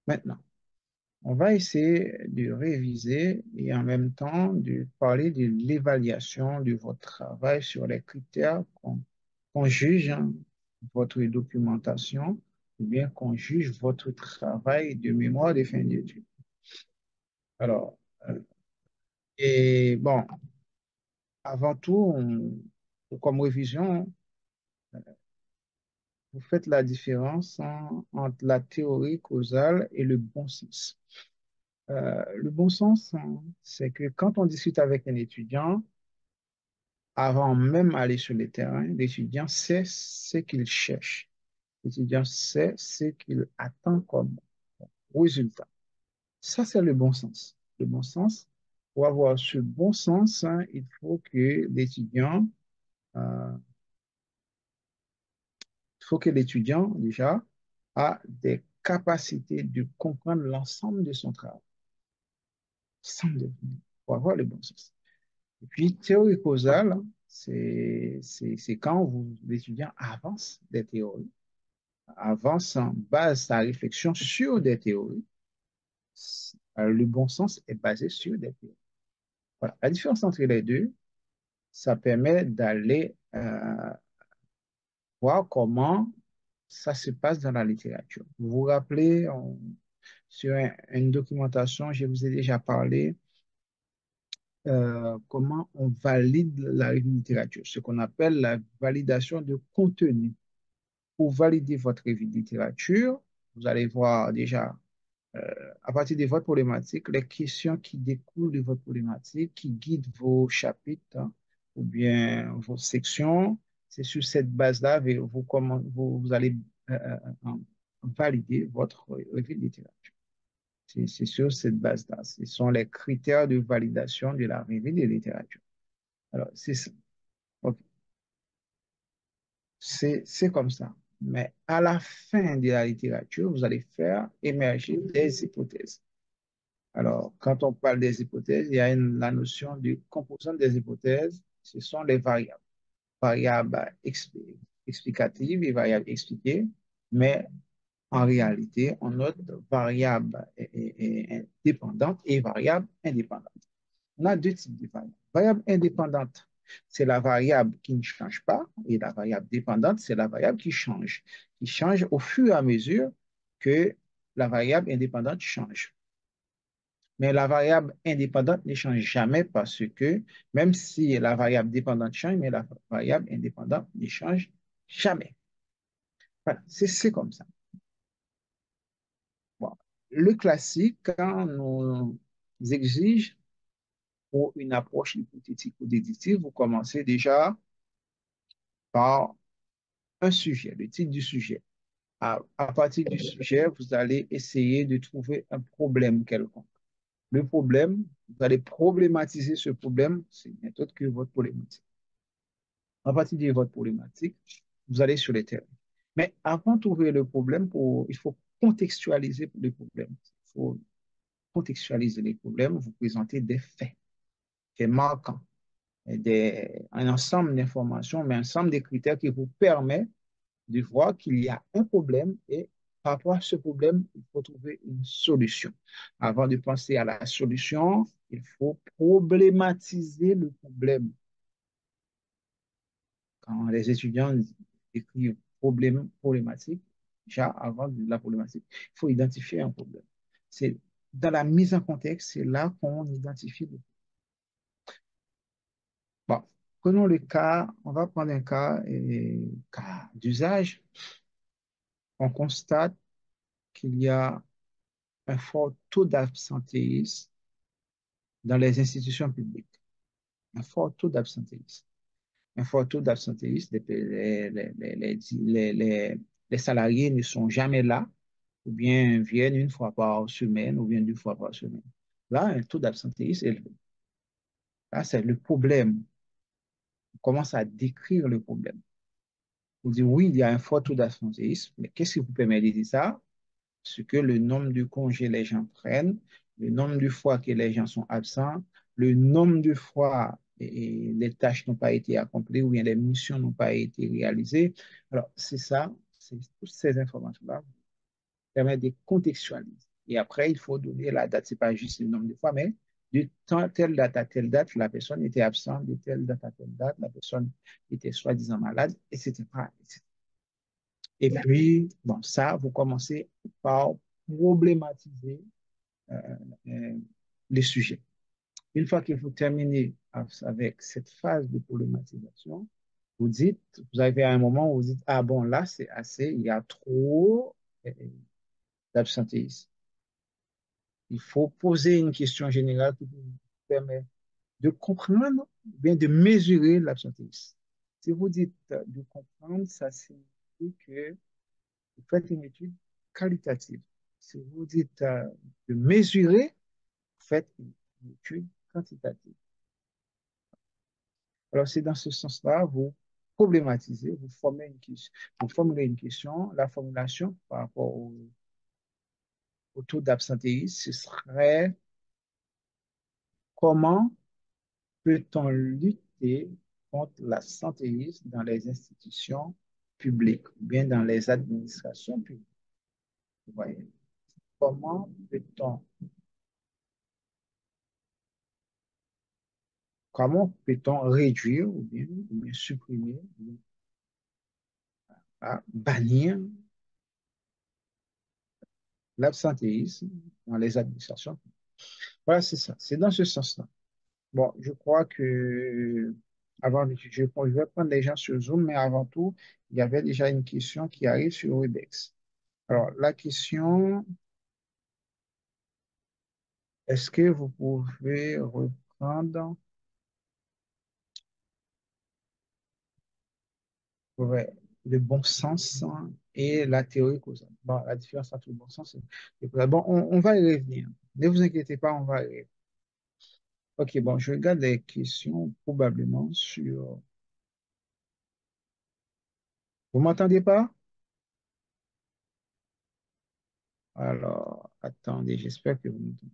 Maintenant, on va essayer de réviser et en même temps de parler de l'évaluation de votre travail sur les critères qu'on juge hein, votre documentation ou bien qu'on juge votre travail de mémoire de fin d'études. Alors, et bon, avant tout, comme révision, vous faites la différence hein, entre la théorie causale et le bon sens. Le bon sens, hein, c'est que quand on discute avec un étudiant, avant même d'aller sur le terrain, l'étudiant sait ce qu'il cherche. L'étudiant sait ce qu'il attend comme résultat. Ça, c'est le bon sens. Le bon sens, pour avoir ce bon sens, hein, il faut que euh, l'étudiant, déjà, a des capacités de comprendre l'ensemble de son travail, pour avoir le bon sens. Et puis, théorie causale, hein, c'est quand l'étudiant avance des théories, avance en base sa réflexion sur des théories. Le bon sens est basé sur des théories. Voilà. La différence entre les deux, ça permet d'aller voir comment ça se passe dans la littérature. Vous vous rappelez, sur une documentation, je vous ai déjà parlé comment on valide la littérature, ce qu'on appelle la validation de contenu. Pour valider votre revue de littérature, vous allez voir déjà à partir de votre problématique, les questions qui découlent de votre problématique, qui guident vos chapitres hein, ou bien vos sections. C'est sur cette base-là que vous allez euh, valider votre revue de littérature. C'est sur cette base-là. Ce sont les critères de validation de la revue de littérature. Alors, c'est ça. Ok. C'est comme ça. Mais à la fin de la littérature, vous allez faire émerger des hypothèses. Alors, quand on parle des hypothèses, il y a la notion de composante des hypothèses. Ce sont les variables. Variables explicatives et variables expliquées. Mais en réalité, on note variables dépendantes et variables indépendantes. On a deux types de variables. Variable indépendante, c'est la variable qui ne change pas, et la variable dépendante, c'est la variable qui change au fur et à mesure que la variable indépendante change. Mais la variable indépendante ne change jamais parce que même si la variable dépendante change, mais la variable indépendante ne change jamais. Voilà, c'est comme ça. Bon. Le classique, quand nous exige pour une approche hypothétique ou déductive, vous commencez déjà par un sujet, le titre du sujet. À partir du sujet, vous allez essayer de trouver un problème quelconque. Le problème, vous allez problématiser ce problème, c'est rien d'autre que votre problématique. À partir de votre problématique, vous allez sur le terrain. Mais avant de trouver le problème, il faut contextualiser le problème. Il faut contextualiser les problèmes, vous présenter des faits marquants, un ensemble d'informations, mais un ensemble de critères qui vous permet de voir qu'il y a un problème et par rapport à ce problème, il faut trouver une solution. Avant de penser à la solution, il faut problématiser le problème. Quand les étudiants écrivent problématique, déjà avant de la problématique, il faut identifier un problème. C'est dans la mise en contexte, c'est là qu'on identifie le. Bon, prenons le cas, on va prendre un cas d'usage. On constate qu'il y a un fort taux d'absentéisme dans les institutions publiques. Un fort taux d'absentéisme. Un fort taux d'absentéisme, les salariés ne sont jamais là, ou bien viennent une fois par semaine, ou bien deux fois par semaine. Là, un taux d'absentéisme élevé. Là, c'est le problème. On commence à décrire le problème. Vous dites, oui, il y a un fort taux d'absentéisme, mais qu'est-ce qui vous permet de dire ça? Ce que le nombre de congés les gens prennent, le nombre de fois que les gens sont absents, le nombre de fois les tâches n'ont pas été accomplies ou bien les missions n'ont pas été réalisées. Alors, c'est ça, c'est toutes ces informations-là permettent de contextualiser. Et après, il faut donner la date. C'est pas juste le nombre de fois, mais de telle date à telle date, la personne était absente, de telle date à telle date, la personne était soi-disant malade, etc. Et puis, bon, ça, vous commencez par problématiser euh, euh, les sujets. Une fois que vous terminez avec cette phase de problématisation, vous dites, vous arrivez à un moment où vous dites, ah bon, là, c'est assez, il y a trop d'absentéisme. Il faut poser une question générale qui vous permet de comprendre, bien de mesurer l'absentéisme. Si vous dites de comprendre, ça signifie que vous faites une étude qualitative. Si vous dites de mesurer, vous faites une étude quantitative. Alors, c'est dans ce sens-là, vous problématisez, vous formez une question, vous formulez une question. La formulation par rapport au taux d'absentéisme, ce serait comment peut-on lutter contre l'absentéisme dans les institutions publiques ou bien dans les administrations publiques? Vous voyez, comment peut-on réduire ou bien supprimer, ou bien, bannir l'absentéisme dans les administrations publiques? Voilà, c'est ça. C'est dans ce sens-là. Bon, je crois que je vais prendre les gens sur Zoom, mais avant tout, il y avait déjà une question qui arrive sur Webex. Alors, la question, est-ce que vous pouvez reprendre ouais, le bon sens et la théorie causale? Bon, la différence entre le bon sens bon, on va y revenir. Ne vous inquiétez pas, on va y revenir. Ok, bon, je regarde les questions probablement sur. Vous m'entendez pas? Alors, attendez, j'espère que vous m'entendez.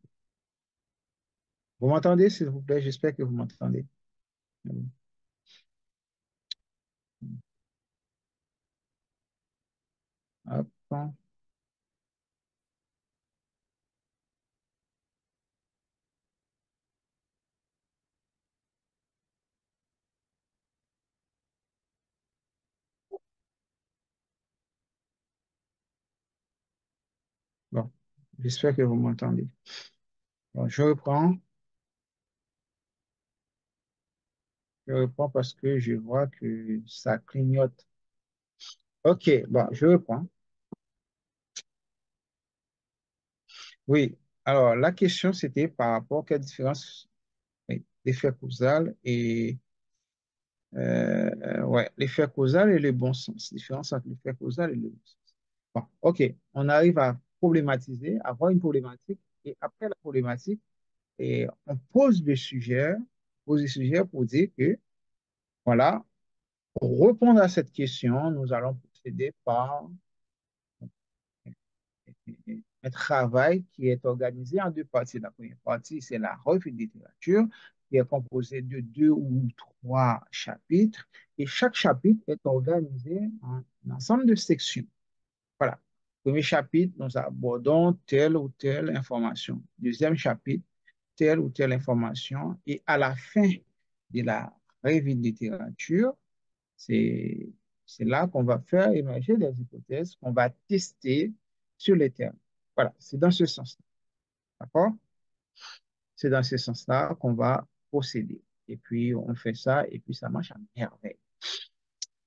Vous m'entendez, s'il vous plaît? J'espère que vous m'entendez. Hop. Bon, j'espère que vous m'entendez. Bon, je reprends parce que je vois que ça clignote. Ok, bon, je reprends. Oui, alors la question c'était par rapport à quelle différence oui, l'effet causal et ouais, l'effet causal et le bon sens. Différence entre l'effet causal et le bon sens. Bon, ok, on arrive à problématiser, à avoir une problématique et après la problématique, et on pose le sujet pour dire que voilà, pour répondre à cette question, nous allons procéder par un travail qui est organisé en deux parties. La première partie, c'est la revue de littérature, qui est composée de deux ou trois chapitres, et chaque chapitre est organisé en un ensemble de sections. Voilà. Premier chapitre, nous abordons telle ou telle information. Deuxième chapitre, telle ou telle information. Et à la fin de la revue de littérature, c'est, c'est là qu'on va faire émerger des hypothèses qu'on va tester sur les termes. Voilà, c'est dans ce sens-là. D'accord? C'est dans ce sens-là qu'on va procéder. Et puis, on fait ça, et puis ça marche à merveille.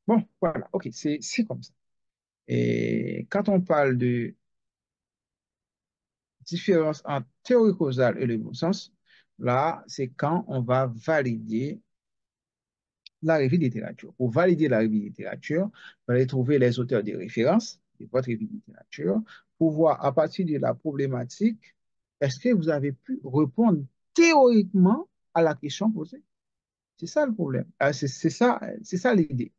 Bon, voilà, OK, c'est comme ça. Et quand on parle de différence entre théorie causale et le bon sens, là, c'est quand on va valider la revue de littérature. Pour valider la revue de littérature, vous allez trouver les auteurs de référence de votre revue de littérature pour voir à partir de la problématique, est-ce que vous avez pu répondre théoriquement à la question posée? C'est ça le problème. C'est ça l'idée.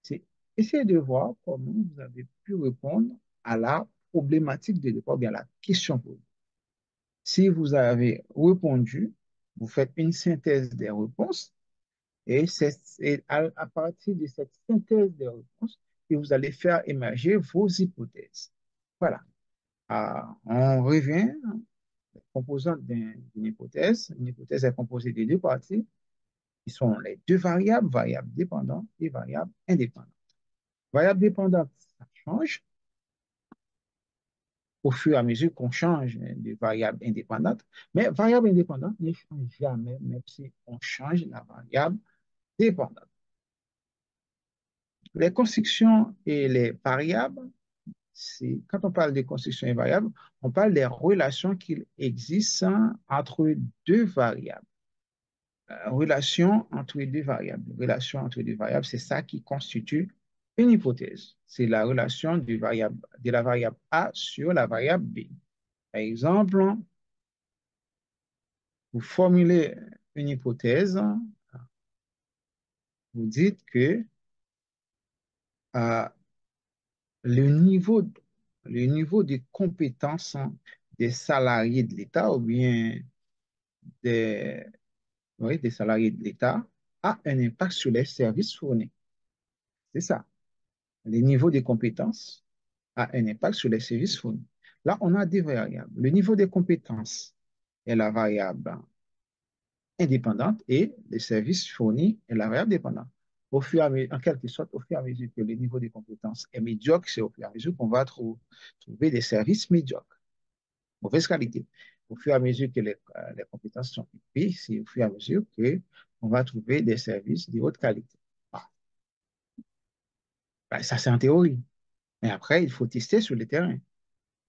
C'est essayer de voir comment vous avez pu répondre à la problématique de départ, bien à la question posée. Si vous avez répondu, vous faites une synthèse des réponses et c'est à partir de cette synthèse des réponses que vous allez faire émerger vos hypothèses. Voilà. On revient aux composantes d'une hypothèse. Une hypothèse est composée de deux parties qui sont les deux variables, variables dépendantes et variables indépendantes. Variables dépendantes, ça change au fur et à mesure qu'on change de variable indépendante, mais variable indépendante ne change jamais, même si on change la variable dépendante. Les constructions et les variables, c'est, quand on parle de constructions et variables, on parle des relations qui existent entre deux variables. Relation entre deux variables. Relation entre deux variables, c'est ça qui constitue une hypothèse. C'est la relation de la variable A sur la variable B. Par exemple, vous formulez une hypothèse, vous dites que euh, le niveau, le niveau de compétence des salariés de l'État ou bien des, oui, des salariés de l'État a un impact sur les services fournis. C'est ça. Le niveau de compétence a un impact sur les services fournis. Là, on a des variables. Le niveau de compétence est la variable indépendante et les services fournis est la variable dépendante. Au fur et à mesure, en quelque sorte, au fur et à mesure que le niveau de compétence est médiocre, c'est au fur et à mesure qu'on va trouver des services médiocres, mauvaise qualité. Au fur et à mesure que les compétences sont élevées, c'est au fur et à mesure qu'on va trouver des services de haute qualité. Ah, ben, ça, c'est en théorie. Mais après, il faut tester sur le terrain.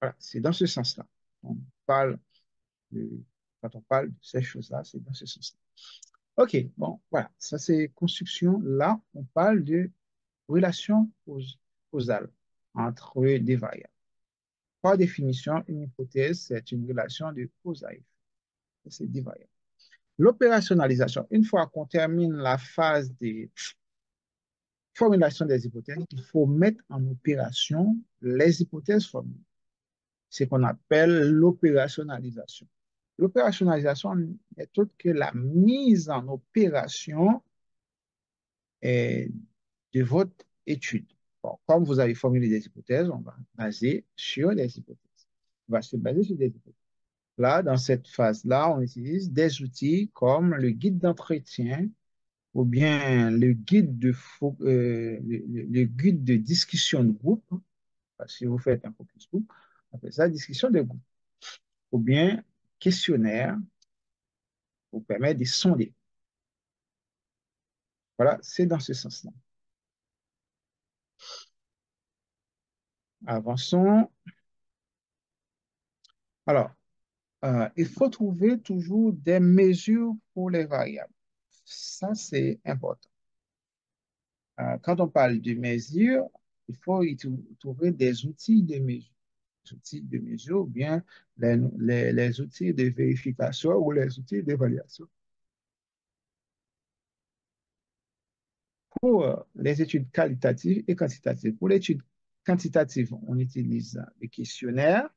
Voilà, c'est dans ce sens-là. On parle de- Quand on parle de ces choses-là, c'est dans ce sens-là. OK, bon, voilà, ça c'est construction. Là, on parle de relation causale entre des variables. Par définition, une hypothèse, c'est une relation de cause à effet. C'est des variables. L'opérationnalisation, une fois qu'on termine la phase de formulation des hypothèses, il faut mettre en opération les hypothèses formulées. C'est ce qu'on appelle l'opérationnalisation. L'opérationnalisation n'est autre que la mise en opération de votre étude. Bon, comme vous avez formulé des hypothèses, on va baser sur les hypothèses. On va se baser sur des hypothèses. Là, dans cette phase-là, on utilise des outils comme le guide d'entretien ou bien le guide de discussion de groupe. Si vous faites un focus group, on appelle ça discussion de groupe. Ou bien questionnaire vous permet de sonder. Voilà, c'est dans ce sens-là. Avançons. Alors, il faut trouver toujours des mesures pour les variables. Ça, c'est important. Quand on parle de mesures, il faut trouver des outils de mesure. Des outils de mesure ou bien les outils de vérification ou les outils d'évaluation. Pour les études qualitatives et quantitatives. Pour l'étude quantitative, on utilise les questionnaires.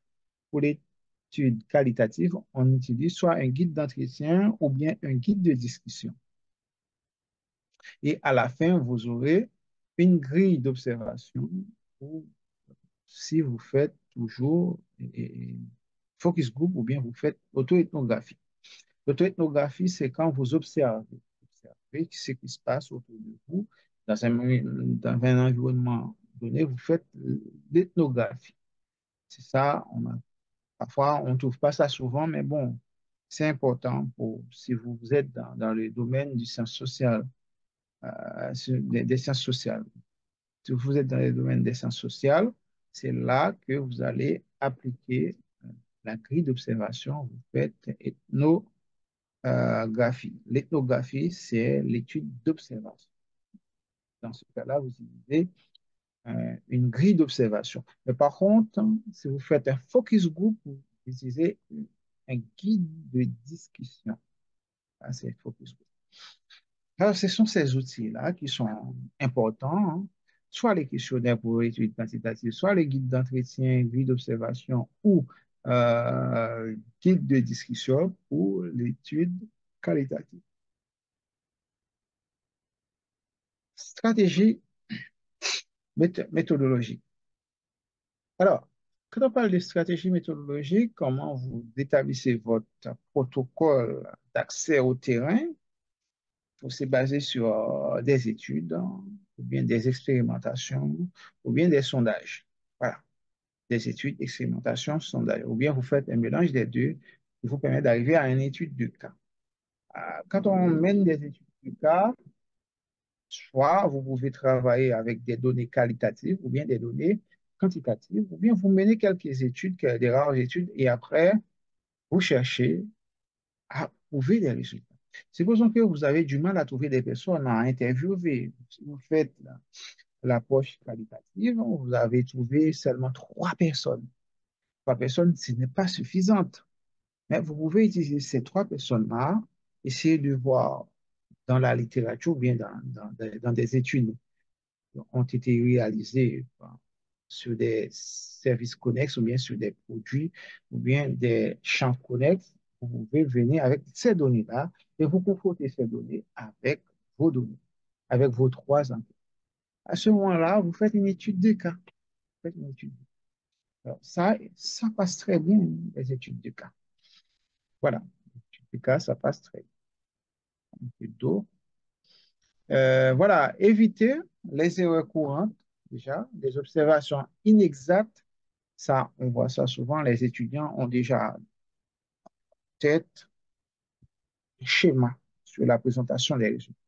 Pour l'étude qualitative, on utilise soit un guide d'entretien ou bien un guide de discussion. Et à la fin, vous aurez une grille d'observation si vous faites toujours focus group ou bien vous faites auto-ethnographie. L'auto-ethnographie, c'est quand vous observez ce qui se passe autour de vous dans un environnement donné, vous faites l'ethnographie. C'est ça, parfois on ne trouve pas ça souvent, mais bon, c'est important si vous êtes dans le domaine du sciences sociales, des sciences sociales. Si vous êtes dans le domaine des sciences sociales, c'est là que vous allez appliquer la grille d'observation. Vous faites ethnographie. L'ethnographie, c'est l'étude d'observation. Dans ce cas-là, vous utilisez une grille d'observation. Mais par contre, si vous faites un focus group, vous utilisez un guide de discussion. C'est focus group. Alors, ce sont ces outils-là qui sont importants, hein. Soit les questionnaires pour l'étude quantitative, soit les guides d'entretien, guides d'observation ou guides de discussion pour l'étude qualitative. Stratégie méthodologique. Alors, Quand on parle de stratégie méthodologique, comment vous établissez votre protocole d'accès au terrain, c'est basé sur des études, hein, ou bien des expérimentations, ou bien des sondages. Voilà, des études, expérimentations, sondages. Ou bien vous faites un mélange des deux qui vous permet d'arriver à une étude de cas. Quand on mène des études de cas, soit vous pouvez travailler avec des données qualitatives ou bien des données quantitatives, ou bien vous menez quelques études, des rares études, et après, vous cherchez à trouver des résultats. Supposons que vous avez du mal à trouver des personnes à interviewer. Si vous faites l'approche qualitative, vous avez trouvé seulement trois personnes. Trois personnes, ce n'est pas suffisante. Mais vous pouvez utiliser ces trois personnes-là, essayer de voir dans la littérature ou bien dans des études ont été réalisées sur des services connexes ou bien sur des produits ou bien des champs connexes. Vous pouvez venir avec ces données-là et vous confrontez ces données avec vos données, avec vos trois enquêtes. À ce moment-là, vous faites une étude de cas. Vous faites une étude. Alors, ça passe très bien, les études de cas. Voilà, les études de cas, ça passe très bien. Un peu d'eau. Voilà, éviter les erreurs courantes, déjà, des observations inexactes. Ça, on voit ça souvent, les étudiants ont déjà tête, schéma sur la présentation des résultats,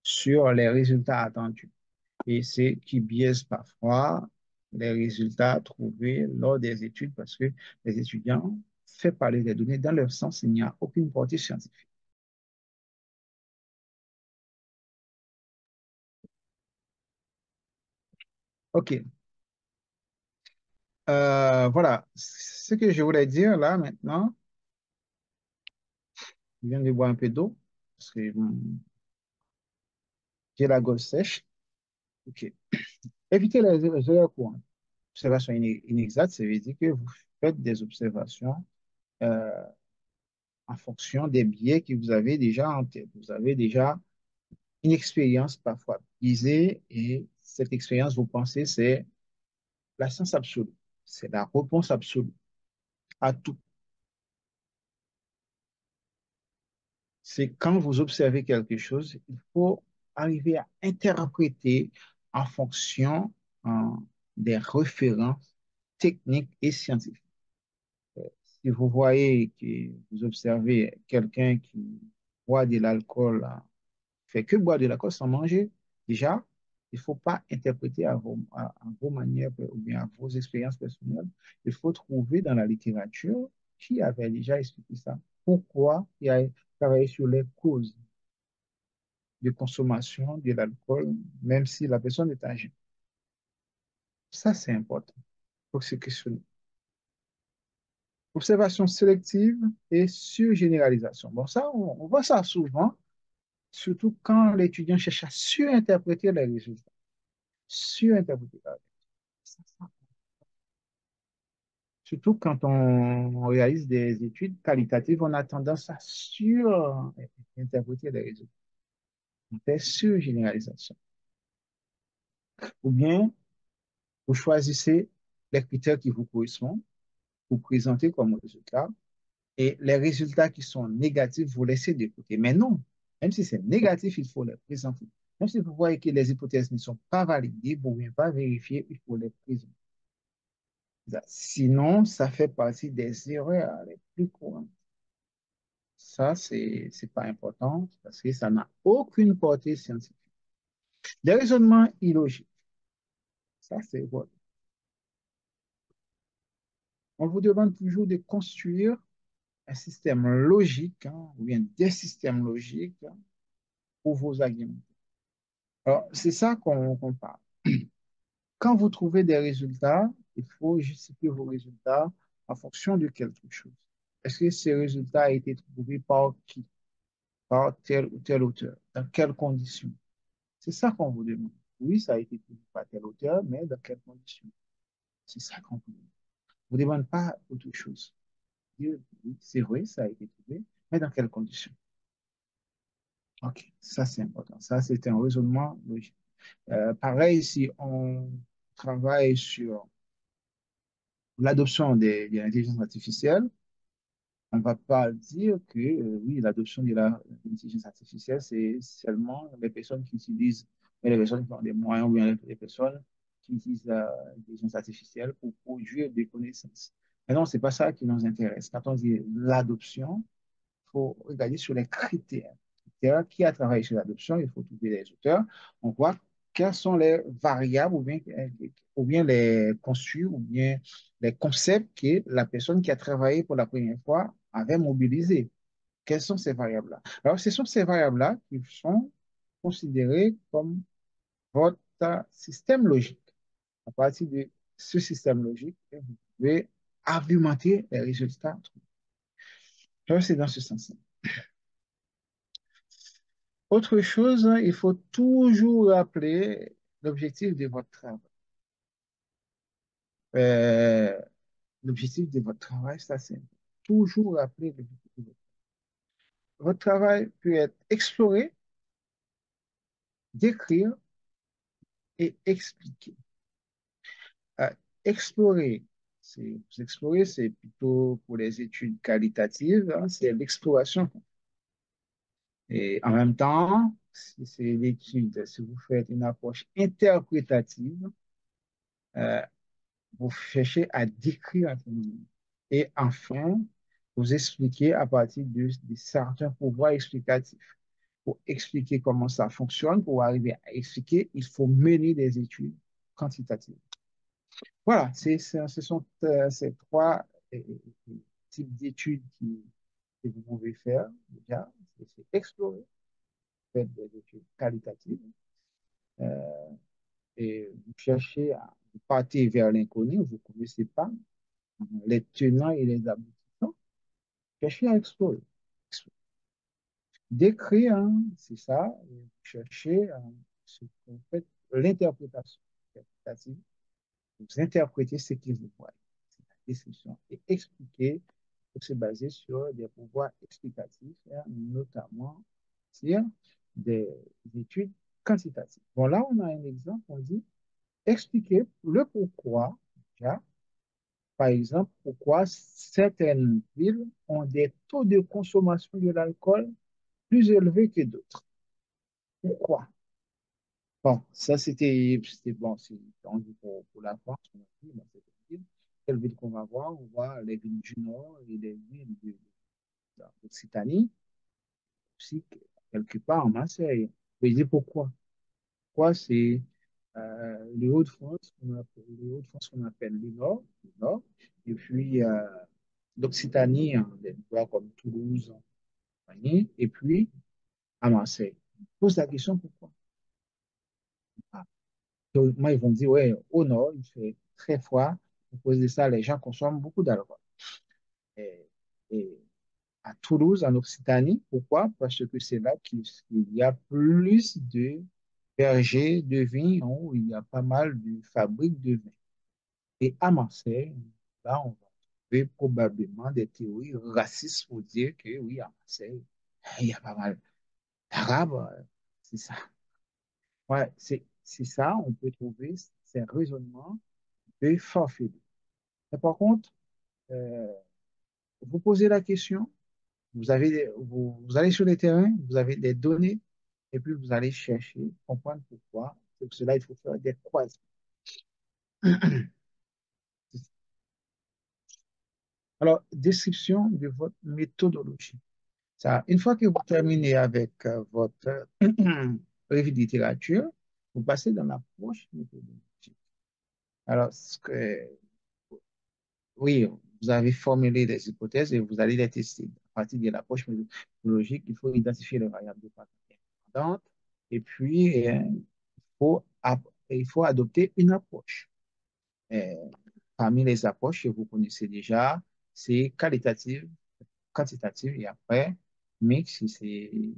sur les résultats attendus. Et c'est qui biaise parfois les résultats trouvés lors des études parce que les étudiants font parler des données dans leur sens, il n'y a aucune portée scientifique. OK. Voilà. Ce que je voulais dire là maintenant, je viens de boire un peu d'eau parce que j'ai la gorge sèche. OK. Évitez les erreurs courantes. Observation inexacte, ça veut dire que vous faites des observations euh, en fonction des biais que vous avez déjà en tête. Vous avez déjà une expérience parfois biaisée et cette expérience, vous pensez, c'est la science absolue. C'est la réponse absolue à tout. C'est quand vous observez quelque chose, il faut arriver à interpréter en fonction euh, des références techniques et scientifiques. Si vous voyez que vous observez quelqu'un qui boit de l'alcool, fait que boire de l'alcool sans manger, déjà, il ne faut pas interpréter à vos manières ou bien à vos expériences personnelles. Il faut trouver dans la littérature qui avait déjà expliqué ça. Pourquoi il a travaillé sur les causes de consommation de l'alcool, même si la personne est âgée. Ça, c'est important. Il faut se questionner. Observation sélective et surgénéralisation. Bon, ça, on voit ça souvent, surtout quand l'étudiant cherche à surinterpréter les résultats. Surinterpréter les résultats. Surtout quand on réalise des études qualitatives, on a tendance à surinterpréter les résultats. On fait surgénéralisation. Ou bien, vous choisissez les critères qui vous correspondent, vous présentez comme résultat, et les résultats qui sont négatifs, vous laissez de côté. Mais non, même si c'est négatif, il faut les présenter. Même si vous voyez que les hypothèses ne sont pas validées, vous ne pouvez pas vérifier, il faut les présenter. Sinon, ça fait partie des erreurs les plus courantes. Ça, c'est pas important parce que ça n'a aucune portée scientifique. Des raisonnements illogiques. Ça, c'est votre. On vous demande toujours de construire un système logique, hein, ou bien des systèmes logiques, hein, pour vos arguments. Alors, c'est ça qu'on parle. Quand vous trouvez des résultats, il faut justifier vos résultats en fonction de quelque chose. Est-ce que ces résultats ont été trouvés par qui? Par tel ou tel auteur? Dans quelles conditions? C'est ça qu'on vous demande. Oui, ça a été trouvé par tel auteur, mais dans quelles conditions? C'est ça qu'on vous demande. On ne vous demande pas autre chose. Dire, oui, c'est vrai, ça a été trouvé, mais dans quelles conditions? OK, ça c'est important. Ça, c'est un raisonnement logique. Pareil, si on travaille sur l'adoption de l'intelligence artificielle, on ne va pas dire que oui, l'adoption de l'intelligence artificielle, c'est seulement les personnes qui utilisent, mais les personnes qui ont des moyens ou bien les personnes qui utilisent l'intelligence artificielle pour produire des connaissances. Mais non, c'est pas ça qui nous intéresse. Quand on dit l'adoption, il faut regarder sur les critères. Critères. Qui a travaillé sur l'adoption, il faut trouver les auteurs. On voit quelles sont les variables ou bien les conçus ou bien les concepts que la personne qui a travaillé pour la première fois avait mobilisés. Quelles sont ces variables-là? Alors, ce sont ces variables-là qui sont considérées comme votre système logique. À partir de ce système logique, vous pouvez argumenter les résultats. Alors, c'est dans ce sens-là. Autre chose, il faut toujours rappeler l'objectif de votre travail. Euh, L'objectif de votre travail, ça c'est toujours rappeler l'objectif de votre travail peut être explorer, décrire et expliquer. Euh, explorer, c'est plutôt pour les études qualitatives, hein, c'est l'exploration. Et en même temps, si c'est l'étude, si vous faites une approche interprétative, euh, vous cherchez à décrire un phénomène. Et enfin, vous expliquez à partir de certains pouvoirs explicatifs. Pour expliquer comment ça fonctionne, pour arriver à expliquer, il faut mener des études quantitatives. Voilà, ce sont ces trois types d'études que vous pouvez faire déjà. C'est explorer, faire des études qualitatives euh, et vous cherchez à vous partez vers l'inconnu, vous ne connaissez pas les tenants et les aboutissants. Cherchez à explorer. Décrire, hein, c'est ça, chercher ce qu'on fait, l'interprétation interprétative. Vous interprétez ce que vous voyez, c'est la description, et expliquer pour se baser sur des pouvoirs explicatifs, hein, notamment sur des études quantitatives. Bon, là, on a un exemple, on dit expliquer le pourquoi, déjà, par exemple, pourquoi certaines villes ont des taux de consommation de l'alcool plus élevés que d'autres. Pourquoi? Bon, ça c'était bon, on dit pour la France, on a dit, bon, c'est une ville. Quelle ville qu'on va voir? On voit les villes du Nord et les villes d'Occitanie, aussi quelque part en Marseille. Vous voyez pourquoi? Pourquoi c'est le Hauts-de-France qu'on appelle le Nord, et puis l'Occitanie, hein, des endroits comme Toulouse, compagnie, et puis à Marseille. On pose la question pourquoi? Ah, théoriquement, ils vont dire, ouais, au nord, il fait très froid. À cause de ça, les gens consomment beaucoup d'alcool. Et, et à Toulouse, en Occitanie, pourquoi? Parce que c'est là qu'il y a plus de vergers de vignes où il y a pas mal de fabriques de vin. Et à Marseille, là, on va trouver probablement des théories racistes pour dire que oui, à Marseille, il y a pas mal d'Arabes. C'est ça. Ouais, c'est ça, on peut trouver ces raisonnements de forfait. Mais par contre, euh, vous posez la question, vous allez sur le terrain, vous avez des données, et puis vous allez chercher, comprendre pourquoi. C'est pour cela il faut faire des croisements. Alors, description de votre méthodologie. Ça, une fois que vous terminez avec votre revue de littérature, vous passez dans l'approche méthodologique. Alors, oui, vous avez formulé des hypothèses et vous allez les tester. À partir de l'approche méthodologique, il faut identifier les variables dépendantes et puis il faut adopter une approche. Euh, Parmi les approches que vous connaissez déjà, c'est qualitative, quantitative et après, mix, c'est-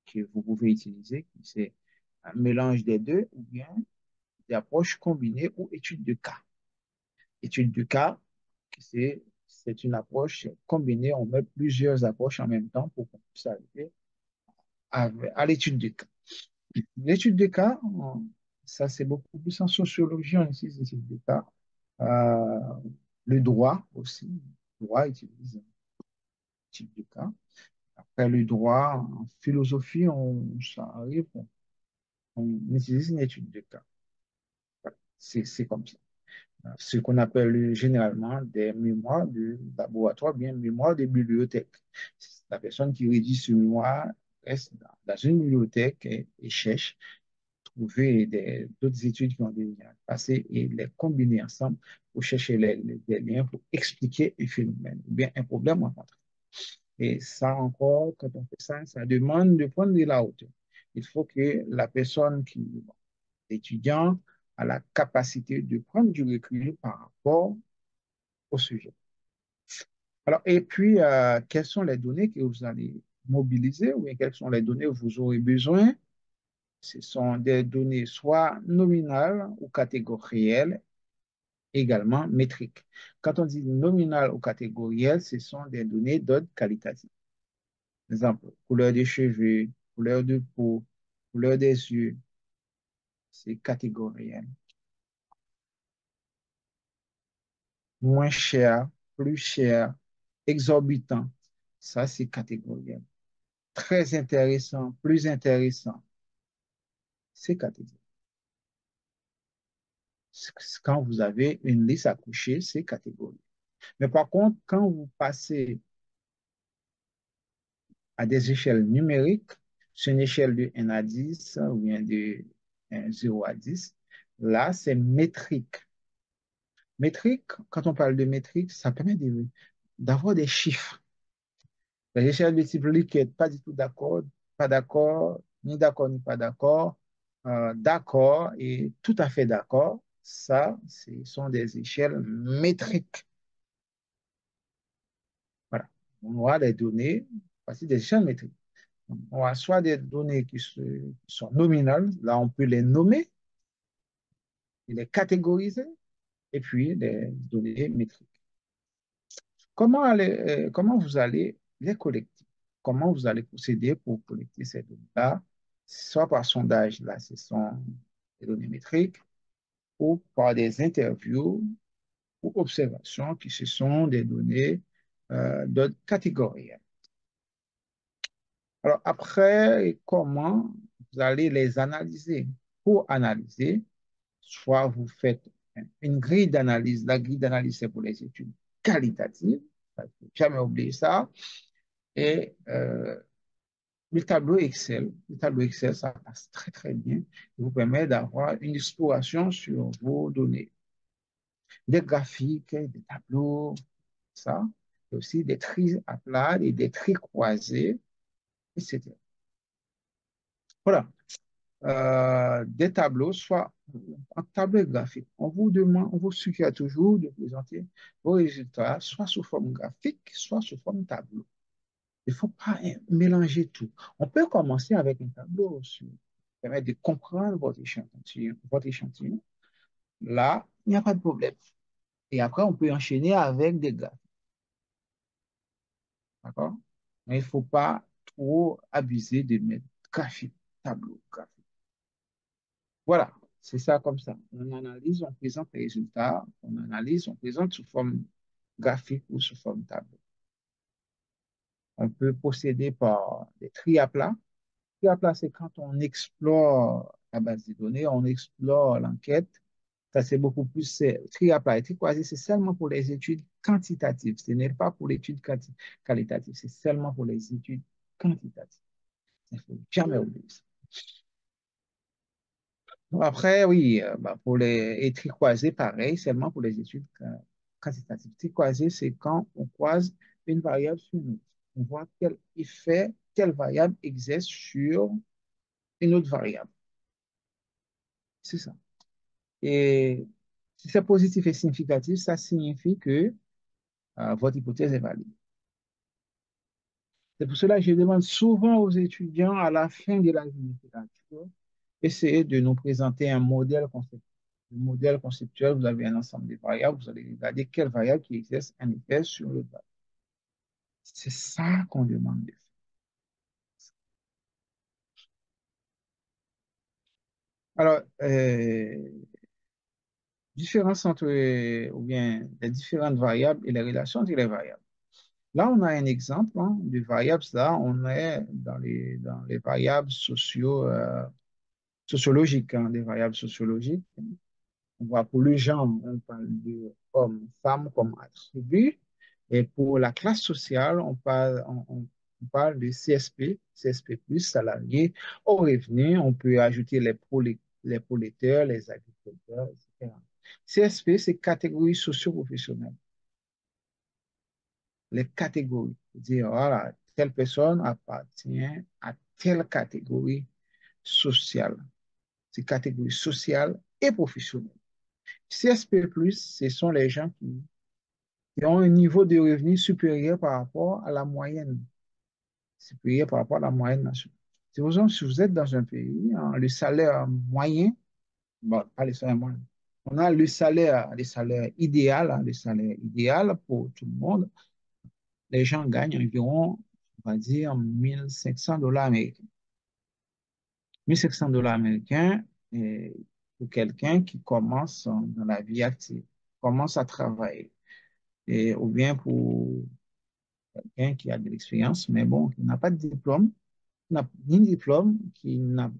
que vous pouvez utiliser, c'est un mélange des deux ou bien des approches combinées ou études de cas. Étude de cas, c'est une approche combinée. On met plusieurs approches en même temps pour qu'on puisse arriver à l'étude de cas. L'étude de cas, ça c'est beaucoup plus en sociologie, on utilise l'étude de cas. Euh, le droit aussi. Le droit utilise un type de cas. Après le droit, en philosophie, ça arrive, on utilise une étude de cas. Voilà. C'est comme ça. Ce qu'on appelle généralement des mémoires de laboratoire, bien mémoire de bibliothèque. La personne qui rédige ce mémoire reste dans une bibliothèque et cherche trouver d'autres études qui ont déjà passé et les combiner ensemble pour chercher des liens pour expliquer un phénomène ou bien un problème rencontré. Et ça encore, quand on fait ça, ça demande de prendre de la hauteur. Il faut que la personne qui, l'étudiant, a la capacité de prendre du recul par rapport au sujet. Alors, et puis, quelles sont les données que vous allez mobiliser ou bien quelles sont les données que vous aurez besoin? Ce sont des données soit nominales ou catégorielles, également métriques. Quand on dit nominal ou catégoriel, ce sont des données d'ordre qualitatif. Par exemple, couleur des cheveux, couleur de peau, couleur des yeux, c'est catégoriel. Moins cher, plus cher, exorbitant, ça c'est catégoriel. Très intéressant, plus intéressant, c'est catégoriel. Quand vous avez une liste à coucher, c'est catégoriel. Mais par contre, quand vous passez à des échelles numériques, sur une échelle de 1 à 10 ou bien de 0 à 10, là, c'est métrique. Métrique, quand on parle de métrique, ça permet d'avoir des chiffres. Les échelles de type Likert, pas du tout d'accord, pas d'accord, ni d'accord, ni pas d'accord, d'accord et tout à fait d'accord. Ça, ce sont des échelles métriques. Voilà. On aura des données, voici des échelles métriques. On a soit des données qui sont nominales, là on peut les nommer, les catégoriser, et puis des données métriques. Comment vous allez les collecter? Comment vous allez procéder pour collecter ces données-là, soit par sondage, là ce sont des données métriques, ou par des interviews ou observations qui ce sont des données d'ordre catégoriel. Alors après, comment vous allez les analyser? Pour analyser, soit vous faites une grille d'analyse. La grille d'analyse, c'est pour les études qualitatives. Il ne faut jamais oublier ça. Et le tableau Excel, ça passe très, très bien. Il vous permet d'avoir une exploration sur vos données. Des graphiques, des tableaux, ça. Et aussi des tris à plat et des tris croisés, etc. Voilà. Des tableaux, soit en tableau graphique. On vous demande, on vous suggère toujours de présenter vos résultats, soit sous forme graphique, soit sous forme tableau. Il ne faut pas mélanger tout. On peut commencer avec un tableau qui permet de comprendre votre échantillon, votre échantillon. Là, il n'y a pas de problème. Et après, on peut enchaîner avec des graphiques. D'accord? Mais il ne faut pas trop abuser de mettre graphique, tableau, graphique. Voilà, c'est ça comme ça. On analyse, on présente les résultats, on analyse, on présente sous forme graphique ou sous forme tableau. On peut procéder par des tri à plat. Tri à plat, c'est quand on explore la base de données, on explore l'enquête. Ça, c'est beaucoup plus tri à plat. Et tri croisé, c'est seulement pour les études quantitatives. Ce n'est pas pour l'étude qualitative, c'est seulement pour les études quantitatives. Il ne faut jamais oublier ça. Après, oui, bah, pour les tricoisés, pareil, seulement pour les études quantitatives. Tricoisé, c'est quand on croise une variable sur une autre. On voit quel effet telle variable exerce sur une autre variable. C'est ça. Et si c'est positif et significatif, ça signifie que votre hypothèse est valide. C'est pour cela que je demande souvent aux étudiants à la fin de la littérature, essayez de nous présenter un modèle conceptuel. Le modèle conceptuel, vous avez un ensemble de variables, vous allez regarder quelle variable qui exerce un effet sur le variable. C'est ça qu'on demande de faire. Alors, différence entre, ou bien les différentes variables et les relations entre les variables. Là, on a un exemple hein, de variables. Là, on est dans les variables sociologiques, hein, des variables sociologiques. On voit pour le genre, on parle de homme, femme comme attribut. Et pour la classe sociale, on parle de CSP, CSP+, salarié au revenu. On peut ajouter les prolétaires, les agriculteurs, etc. CSP, c'est catégorie socio-professionnelle. Les catégories. Dire, voilà, telle personne appartient à telle catégorie sociale. C'est catégorie sociale et professionnelle. CSP+, ce sont les gens qui ont un niveau de revenu supérieur par rapport à la moyenne, supérieur par rapport à la moyenne nationale. C'est pour ça que si vous êtes dans un pays, hein, le salaire moyen, bon, pas le salaire moyen, on a le salaire idéal, hein, le salaire idéal pour tout le monde. Les gens gagnent environ, on va dire, 1500 $ américains. 1500 $ américains pour quelqu'un qui commence dans la vie active, commence à travailler. Ou bien pour quelqu'un qui a de l'expérience, mais bon, qui n'a pas de diplôme, qui n'a ni diplôme, qui n'a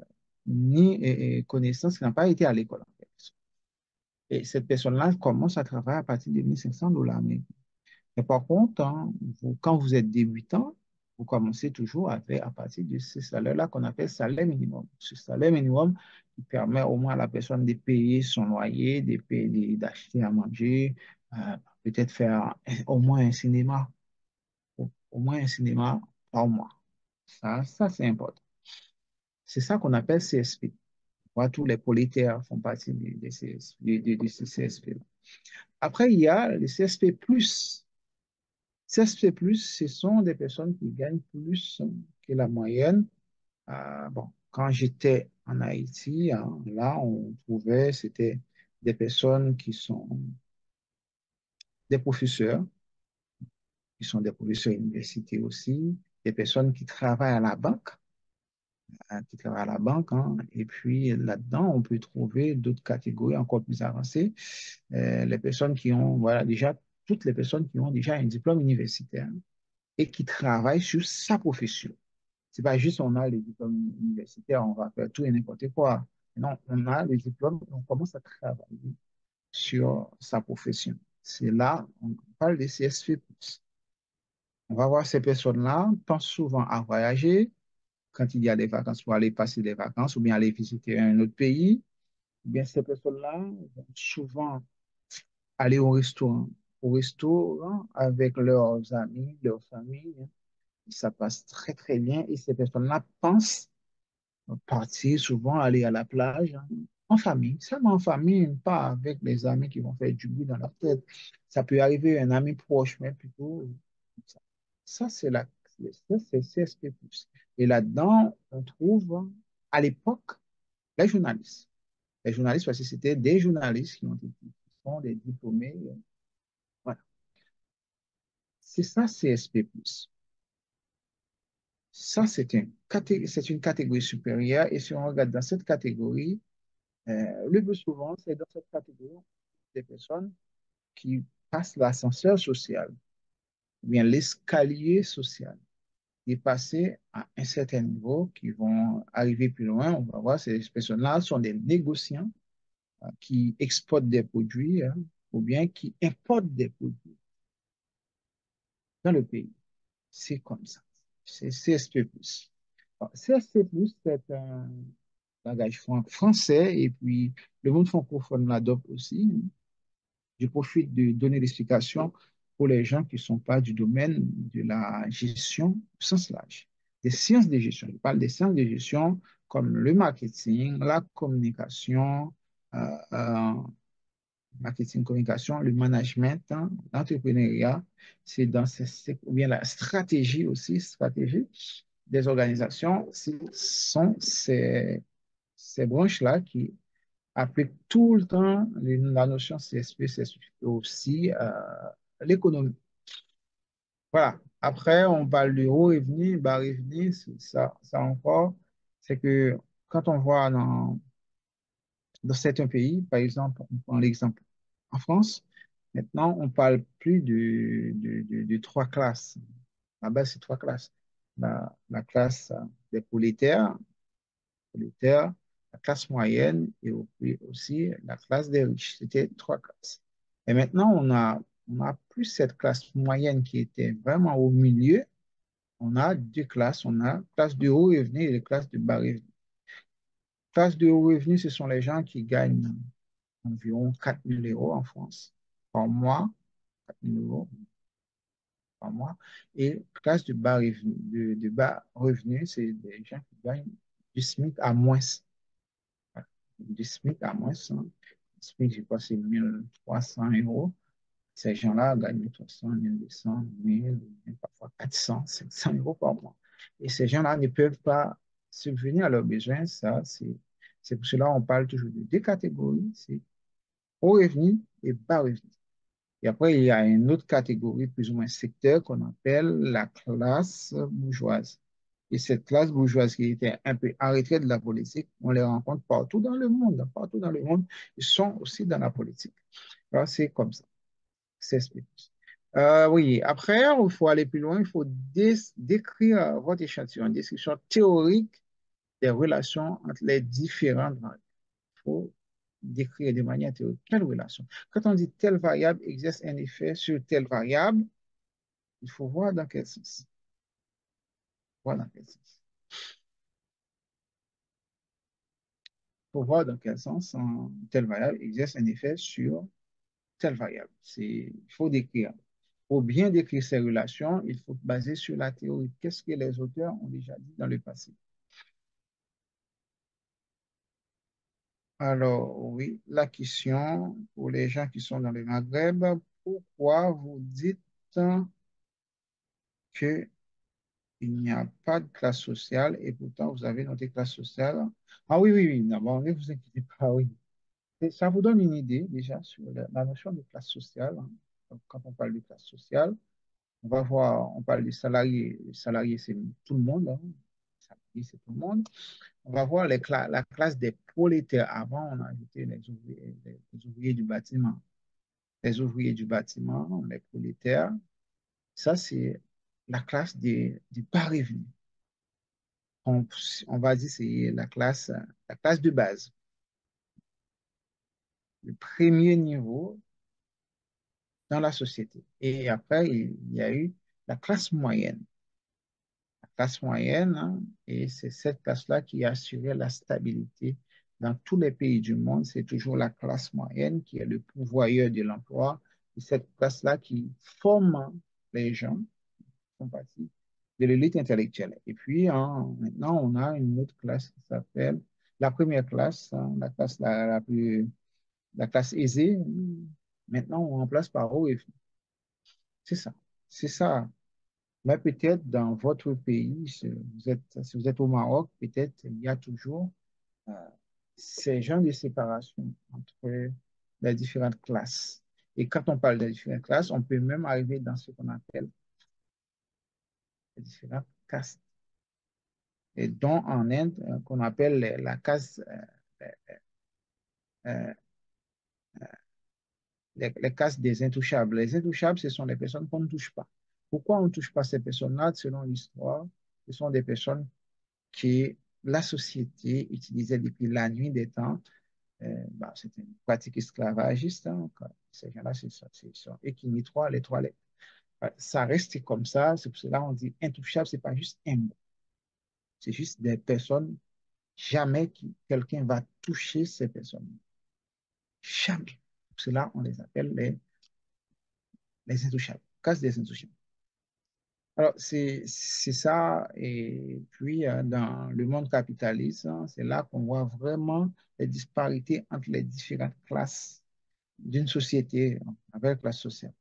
ni connaissance, qui n'a pas été à l'école, en fait. Et cette personne-là commence à travailler à partir de 1500 $ américains. Mais par contre, hein, quand vous êtes débutant, vous commencez toujours à partir de ce salaire-là qu'on appelle salaire minimum. Ce salaire minimum qui permet au moins à la personne de payer son loyer, de payer, d'acheter à manger, peut-être faire au moins un cinéma, au moins un cinéma par mois. Ça c'est important. C'est ça qu'on appelle CSP. Voilà, tous les prolétaires font partie de CSP, de ce CSP. Après, il y a le CSP+. CSP+, ce sont des personnes qui gagnent plus que la moyenne. Bon, quand j'étais en Haïti, hein, là, on trouvait, c'était des personnes qui sont des professeurs, qui sont des professeurs à l'université aussi, des personnes qui travaillent à la banque, qui travaillent à la banque, hein. Et puis là-dedans, on peut trouver d'autres catégories encore plus avancées. Les personnes qui ont, voilà, déjà, toutes les personnes qui ont déjà un diplôme universitaire et qui travaillent sur sa profession. C'est pas juste on a les diplômes universitaires, on va faire tout et n'importe quoi. Non, on a les diplômes et on commence à travailler sur sa profession. C'est là, on parle des CSP+. On va voir ces personnes-là, pensent souvent à voyager quand il y a des vacances pour aller passer des vacances ou bien aller visiter un autre pays. Eh bien, ces personnes-là vont souvent aller au restaurant avec leurs amis, leurs familles. Ça passe très, très bien. Et ces personnes-là pensent partir souvent, aller à la plage hein, en famille. Seulement en famille, pas avec les amis qui vont faire du bruit dans leur tête. Ça peut arriver un ami proche, mais plutôt comme ça. Ça, c'est CSP+. Et là-dedans, on trouve à l'époque les journalistes. Les journalistes, parce que c'était des journalistes qui sont des diplômés. Voilà. C'est ça, CSP+. Ça, c'est une catégorie supérieure. Et si on regarde dans cette catégorie, le plus souvent, c'est dans cette catégorie des personnes qui passent l'ascenseur social, ou bien l'escalier social, et passer à un certain niveau, qui vont arriver plus loin. On va voir, ces personnes-là sont des négociants qui exportent des produits hein, ou bien qui importent des produits dans le pays. C'est comme ça. C'est CSP+. Alors, CSP+, c'est un langage français et puis le monde francophone l'adopte aussi. Je profite de donner l'explication pour les gens qui ne sont pas du domaine de la gestion au sens large. Des sciences de gestion. Je parle des sciences de gestion comme le marketing, la communication, euh, euh, marketing, communication, le management, hein, l'entrepreneuriat. C'est dans ou bien la stratégie aussi, stratégie des organisations. Ce sont ces branches-là qui applique tout le temps la notion CSP, c'est aussi l'économie. Voilà. Après, on parle de haut revenu, bas revenu, ça encore, c'est que quand on voit dans certains pays, par exemple, on prend l'exemple en France, maintenant, on parle plus de trois classes. Là-bas, c'est trois classes. La classe des prolétaires, la classe moyenne et puis aussi la classe des riches. C'était trois classes. Et maintenant, on a plus cette classe moyenne qui était vraiment au milieu. On a deux classes. On a classe de haut revenu et la classe de bas revenu. Classe de haut revenu, ce sont les gens qui gagnent environ 4 000 € en France par mois, 4 000 € par mois. Et classe de bas revenu, c'est des gens qui gagnent du SMIC à moins. Voilà. Du SMIC à moins, hein. Le SMIC, je crois, c'est 1 300 €. Ces gens-là gagnent 1 300, 1 200, 1000, parfois 400, 500 € par mois. Et ces gens-là ne peuvent pas subvenir à leurs besoins. C'est pour cela qu'on parle toujours de deux catégories, c'est haut revenu et bas revenu. Et après, il y a une autre catégorie, plus ou moins secteur, qu'on appelle la classe bourgeoise. Et cette classe bourgeoise qui était un peu arrêtée de la politique, on les rencontre partout dans le monde. Partout dans le monde, ils sont aussi dans la politique. Alors, c'est comme ça. C'est spécifique. Oui, après, il faut aller plus loin. Il faut décrire votre échantillon, une description théorique des relations entre les différentes variables. Il faut décrire de manière théorique quelle relation. Quand on dit telle variable exerce un effet sur telle variable, il faut voir dans quel sens. Voir dans quel sens. Il faut voir dans quel sens telle variable exerce un effet sur telle variable. Il faut décrire. Pour bien décrire ces relations, il faut baser sur la théorie. Qu'est-ce que les auteurs ont déjà dit dans le passé? Alors, oui, la question pour les gens qui sont dans le Maghreb, pourquoi vous dites qu'il n'y a pas de classe sociale et pourtant vous avez noté classe sociale? Ah oui, oui, oui, d'abord, ne vous inquiétez pas, oui. Et ça vous donne une idée déjà sur la notion de classe sociale, hein. Donc, quand on parle de classe sociale, on va voir, on parle des salariés. Les salariés, c'est tout le monde, hein. Les salariés, c'est tout le monde. On va voir la classe des prolétaires. Avant, on a ajouté les ouvriers du bâtiment. Les ouvriers du bâtiment, les prolétaires. Ça, c'est la classe des bas revenus. On, on va dire c'est la classe de base. Le premier niveau dans la société. Et après, il y a eu la classe moyenne. La classe moyenne, hein, et c'est cette classe-là qui a assuré la stabilité dans tous les pays du monde. C'est toujours la classe moyenne qui est le pourvoyeur de l'emploi. C'est cette classe-là qui forme les gens qui font partie de l'élite intellectuelle. Et puis, hein, maintenant, on a une autre classe qui s'appelle la première classe, hein, la classe la classe aisée. Maintenant, on remplace par haut et c'est ça. C'est ça. Mais peut-être dans votre pays, si vous êtes au Maroc, peut-être il y a toujours euh, ces genres de séparation entre les différentes classes. Et quand on parle des différentes classes, on peut même arriver dans ce qu'on appelle les différentes castes. Et dont en Inde, qu'on appelle la caste, euh, les castes des intouchables. Les intouchables, ce sont les personnes qu'on ne touche pas. Pourquoi on ne touche pas ces personnes-là? Selon l'histoire, ce sont des personnes que la société utilisait depuis la nuit des temps. Bah, c'était une pratique esclavagiste, hein. Ces gens-là, sont eux qui nettoient les toilettes. Ça reste comme ça. C'est pour cela qu'on dit intouchable, c'est pas juste un mot. C'est juste des personnes, jamais quelqu'un va toucher ces personnes. Jamais. Pour cela, on les appelle les intouchables. Casse des intouchables. Alors, c'est ça. Et puis, dans le monde capitaliste, hein, c'est là qu'on voit vraiment les disparités entre les différentes classes d'une société avec la sociale.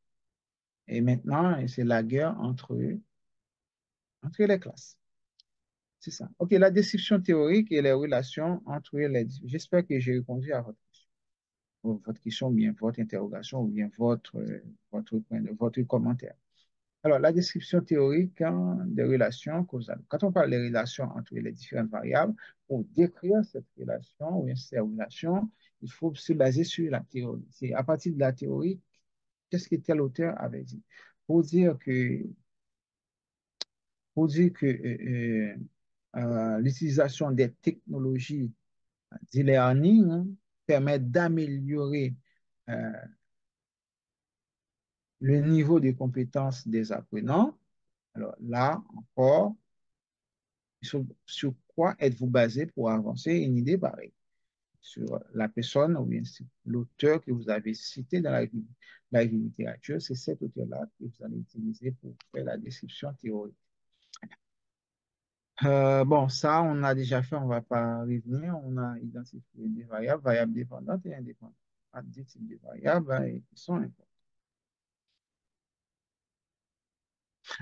Et maintenant, c'est la guerre entre les classes. C'est ça. OK, la description théorique et les relations entre les... J'espère que j'ai répondu à votre question, ou bien votre interrogation, ou bien votre commentaire. Alors, la description théorique, hein, des relations causales. Quand on parle des relations entre les différentes variables, pour décrire cette relation ou ces relations, Il faut se baser sur la théorie. C'est à partir de la théorie, qu'est-ce que tel auteur avait dit? Pour dire que, pour dire que l'utilisation des technologies d'e-learning permet d'améliorer euh, le niveau de compétences des apprenants. Alors là encore, sur quoi êtes-vous basé pour avancer une idée pareille? Sur la personne ou bien sur l'auteur que vous avez cité dans la littérature, c'est cet auteur-là que vous allez utiliser pour faire la description théorique. Bon, ça, on a déjà fait, on ne va pas revenir. On a identifié des variables, variables dépendantes et indépendantes. Des types de variables qui sont importantes.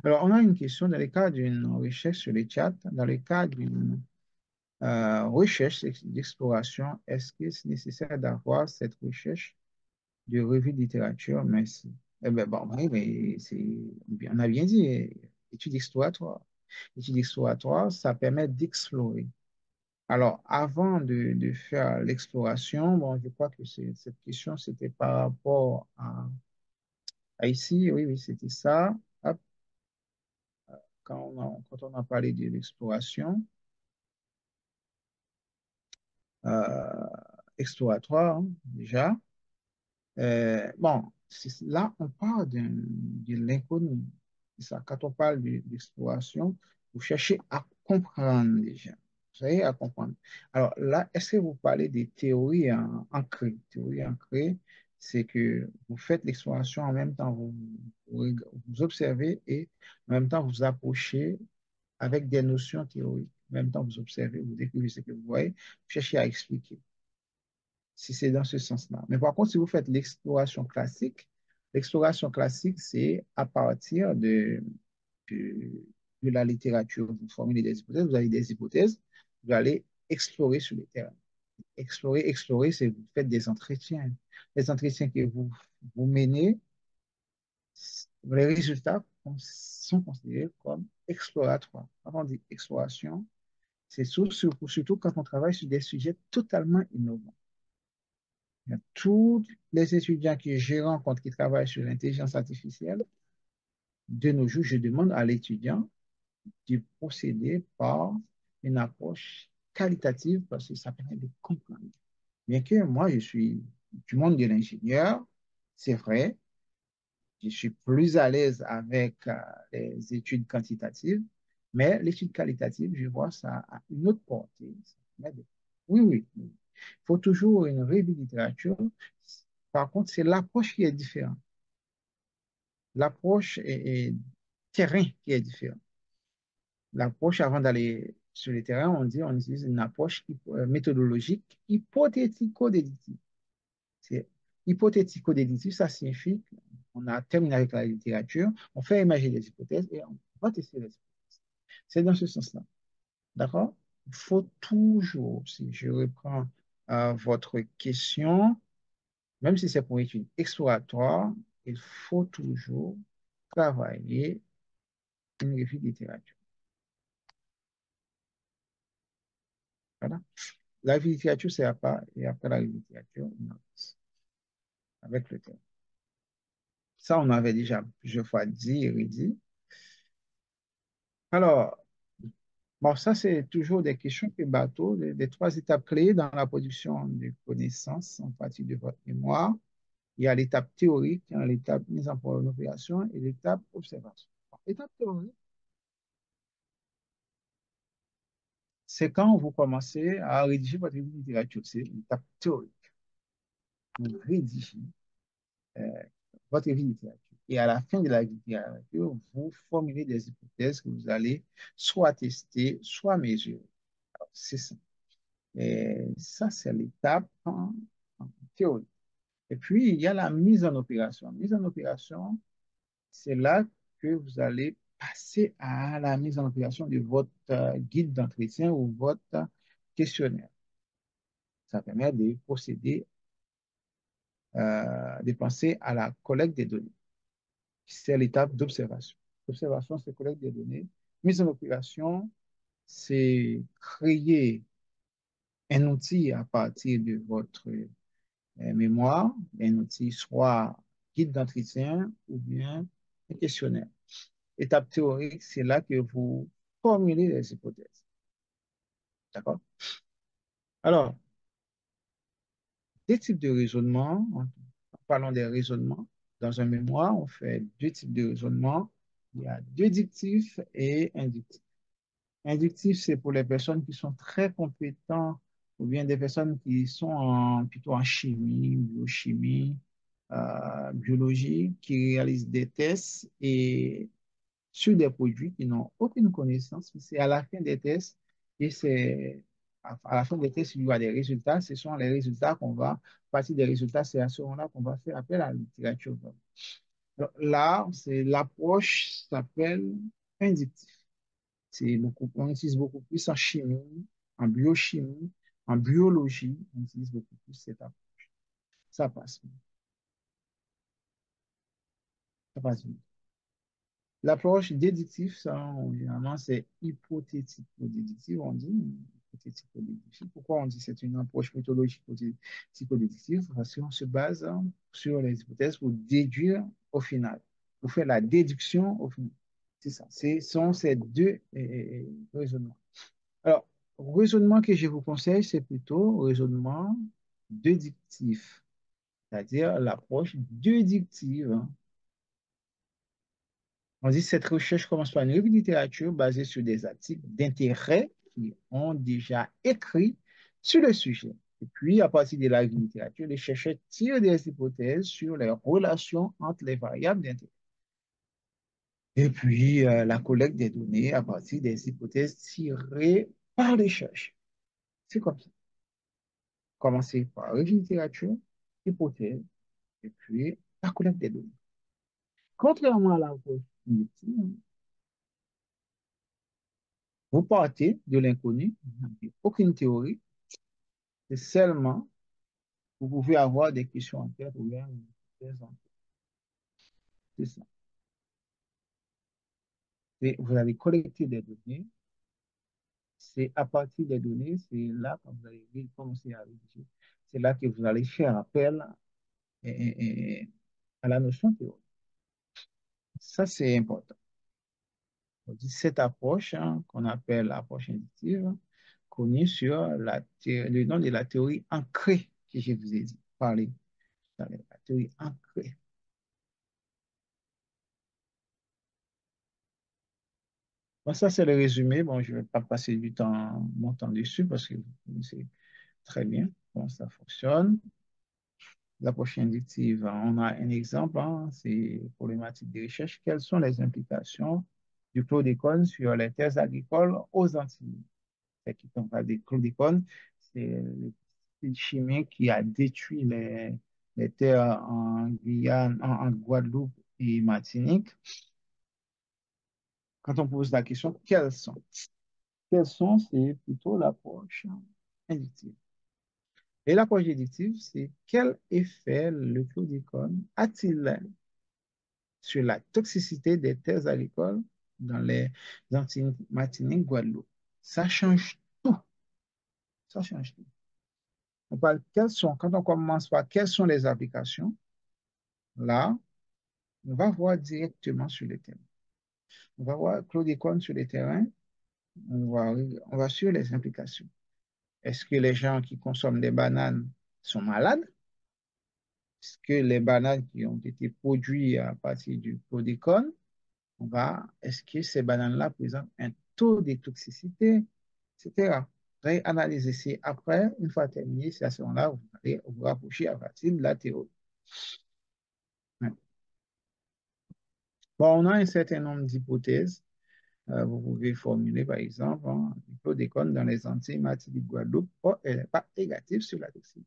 Alors, on a une question dans le cas d'une recherche sur les chats, dans le cas d'une recherche d'exploration, est-ce que c'est nécessaire d'avoir cette recherche de revue de littérature? Merci. Eh ben, bon, oui, mais on a bien dit, étude exploratoire. Étude exploratoire, ça permet d'explorer. Alors, avant de faire l'exploration, bon, je crois que cette question, c'était par rapport à ici, oui, oui, c'était ça. Hop, quand on a parlé de l'exploration, euh, exploratoire, hein, déjà. Bon, là, on parle de l'inconnu. C'est ça. Quand on parle d'exploration, vous cherchez à comprendre déjà. Vous savez, à comprendre. Alors là, est-ce que vous parlez des théories ancrées? Théories ancrées, c'est que vous faites l'exploration en même temps, vous observez et en même temps vous approchez avec des notions théoriques. En même temps, vous observez, vous découvrez ce que vous voyez, vous cherchez à expliquer si c'est dans ce sens-là. Mais par contre, si vous faites l'exploration classique, c'est à partir de, de la littérature. Vous formulez des hypothèses, vous avez des hypothèses, vous allez explorer sur le terrain. Explorer, c'est vous faites des entretiens. Les entretiens que vous menez, les résultats sont considérés comme exploratoires. Quand on dit exploration, c'est surtout quand on travaille sur des sujets totalement innovants. Tous les étudiants que je rencontre qui travaillent sur l'intelligence artificielle, de nos jours, je demande à l'étudiant de procéder par une approche qualitative parce que ça permet de comprendre. Bien que moi, je suis du monde de l'ingénieur, c'est vrai, je suis plus à l'aise avec les études quantitatives, mais l'étude qualitative, je vois ça à une autre portée. Oui, oui, oui. Il faut toujours une revue de littérature. Par contre, c'est l'approche qui est différente. L'approche est terrain qui est différente. L'approche, avant d'aller sur le terrain, on utilise une approche méthodologique hypothético-déductive. C'est hypothético-déductif, ça signifie qu'on a terminé avec la littérature, on fait émerger des hypothèses et on va tester les hypothèses. C'est dans ce sens-là. D'accord? Il faut toujours, si je reprends votre question, même si c'est pour une étude exploratoire, il faut toujours travailler une revue de littérature. Voilà. La revue de littérature, c'est à part, et après la revue de littérature, une note avec le thème. Ça, on avait déjà plusieurs fois dit et redit. Alors, bon, ça, c'est toujours des questions que bateau, les trois étapes clés dans la production de connaissances en partie de votre mémoire. Il y a l'étape théorique, hein, l'étape mise en opération et l'étape observation. Bon, l'étape théorique, c'est quand vous commencez à rédiger votre livre de littérature. C'est l'étape théorique. Vous rédigez euh, votre livre de littérature. Et à la fin de la littérature, vous formulez des hypothèses que vous allez soit tester, soit mesurer. C'est ça. Et ça, c'est l'étape en théorie. Et puis, il y a la mise en opération. Mise en opération, c'est là que vous allez passer à la mise en opération de votre guide d'entretien ou votre questionnaire. Ça permet de procéder, de penser à la collecte des données. C'est l'étape d'observation. Observation, c'est collecte des données. Mise en opération, c'est créer un outil à partir de votre mémoire, un outil soit guide d'entretien ou bien un questionnaire. Étape théorique, c'est là que vous formulez les hypothèses. D'accord? Alors, des types de raisonnement, en parlant des raisonnements, dans un mémoire, on fait deux types de raisonnement. Il y a déductif et inductif. Inductif, c'est pour les personnes qui sont très compétentes ou bien des personnes qui sont plutôt en chimie, biochimie, biologie, qui réalisent des tests et sur des produits qui n'ont aucune connaissance. C'est à la fin des tests et c'est à la fin des tests, il y aura des résultats. Ce sont les résultats qu'on va, à partir des résultats, c'est à ce moment-là qu'on va faire appel à la littérature. Donc, là, c'est l'approche s'appelle inductif. C'est beaucoup, on utilise beaucoup plus en chimie, en biochimie, en biologie, on utilise beaucoup plus cette approche. Ça passe, ça passe bien. L'approche déductive, ça, généralement, c'est hypothético-déductive, on dit. Hypothético-déductive. Pourquoi on dit que c'est une approche méthodologique hypothético-déductive? Parce qu'on se base sur les hypothèses pour déduire au final, pour faire la déduction au final. C'est ça. Ce sont ces deux raisonnements. Alors, raisonnement que je vous conseille, c'est plutôt raisonnement déductif, c'est-à-dire l'approche déductive. On dit que cette recherche commence par une revue de littérature basée sur des articles d'intérêt qui ont déjà écrit sur le sujet. Et puis, à partir de la revue de littérature, les chercheurs tirent des hypothèses sur les relations entre les variables d'intérêt. Et puis, la collecte des données à partir des hypothèses tirées par les chercheurs. C'est comme ça. Commencer par revue de littérature, hypothèse, et puis la collecte des données. Contrairement à l'approche cognitive, vous partez de l'inconnu, vous n'avez aucune théorie, c'est seulement, vous pouvez avoir des questions en tête ou bien des hypothèses en tête. C'est ça. Et vous allez collecter des données, c'est à partir des données, c'est là quand vous allez commencer à rédiger, c'est là que vous allez faire appel à la notion théorique. Ça, c'est important. On dit cette approche qu'on appelle l'approche inductive, connue sur le nom de la théorie ancrée que je vous ai dit, parlé. La théorie ancrée. Bon, ça, c'est le résumé. Bon, je ne vais pas passer du temps, mon temps dessus parce que vous connaissez très bien comment ça fonctionne. L'approche inductive, on a un exemple, c'est problématique de recherche. Quelles sont les implications du chlordécone sur les terres agricoles aux Antilles? C'est qui on parle des chlordécone, c'est le pesticide chimique qui a détruit les terres en Guyane, en Guadeloupe et Martinique. Quand on pose la question, quelles sont? Quelles sont, c'est plutôt l'approche inductive. Et l'approche déductive, c'est quel effet le chlordécone a-t-il sur la toxicité des terres agricoles dans les Antilles, Martinique, Guadeloupe? Ça change tout. Ça change tout. On parle quand on commence par quelles sont les applications, là, on va voir directement sur le terrain. On va voir chlordécone sur le terrain, on va sur les implications. Est-ce que les gens qui consomment des bananes sont malades? Est-ce que les bananes qui ont été produites à partir du chlordécone, est-ce que ces bananes-là présentent un taux de toxicité, etc. Vous allez analyser. C'est après, une fois terminé, c'est à ce moment-là, vous allez vous rapprocher à partir de la théorie. Ouais. Bon, on a un certain nombre d'hypothèses. Vous pouvez formuler, par exemple, le chlordécone dans les Antilles, Martinique, Guadeloupe, elle n'est pas négative sur la toxicité.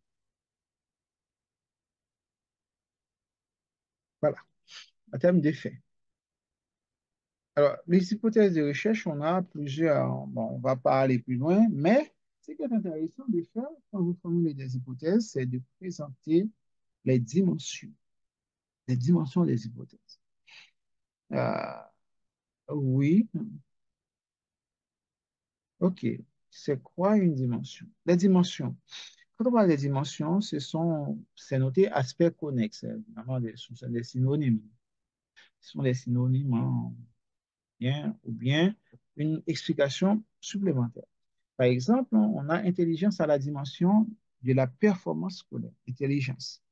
Voilà, en termes d'effet. Alors, les hypothèses de recherche, on a plusieurs. Bon, on ne va pas aller plus loin, mais ce qui est intéressant de faire quand vous formulez des hypothèses, c'est de présenter les dimensions des hypothèses. Euh, oui, ok. C'est quoi une dimension? Les dimensions. Quand on parle des dimensions, c'est noté aspect connexe. Évidemment, ce sont des synonymes. Ce sont des synonymes, hein, ou bien une explication supplémentaire. Par exemple, on a intelligence à la dimension de la performance scolaire. Intelligence.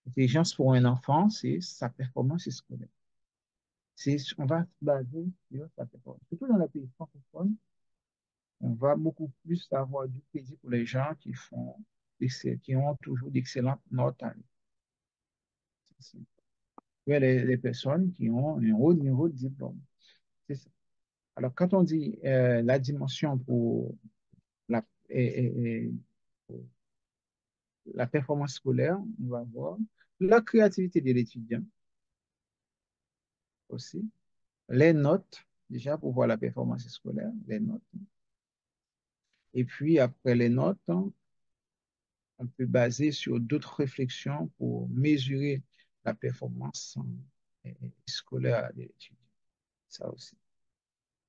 Intelligence pour un enfant, c'est sa performance scolaire. On va se baser sur sa performance. Surtout dans les pays francophones, on va beaucoup plus avoir du crédit pour les gens qui ont toujours d'excellentes notes à l'université. Les personnes qui ont un haut niveau de diplôme. C'est ça. Alors, quand on dit la dimension pour la, et la performance scolaire, on va voir la créativité de l'étudiant aussi, les notes, déjà pour voir la performance scolaire, les notes. Et puis, après les notes, on peut baser sur d'autres réflexions pour mesurer la performance scolaire de l'étudiant. Ça aussi.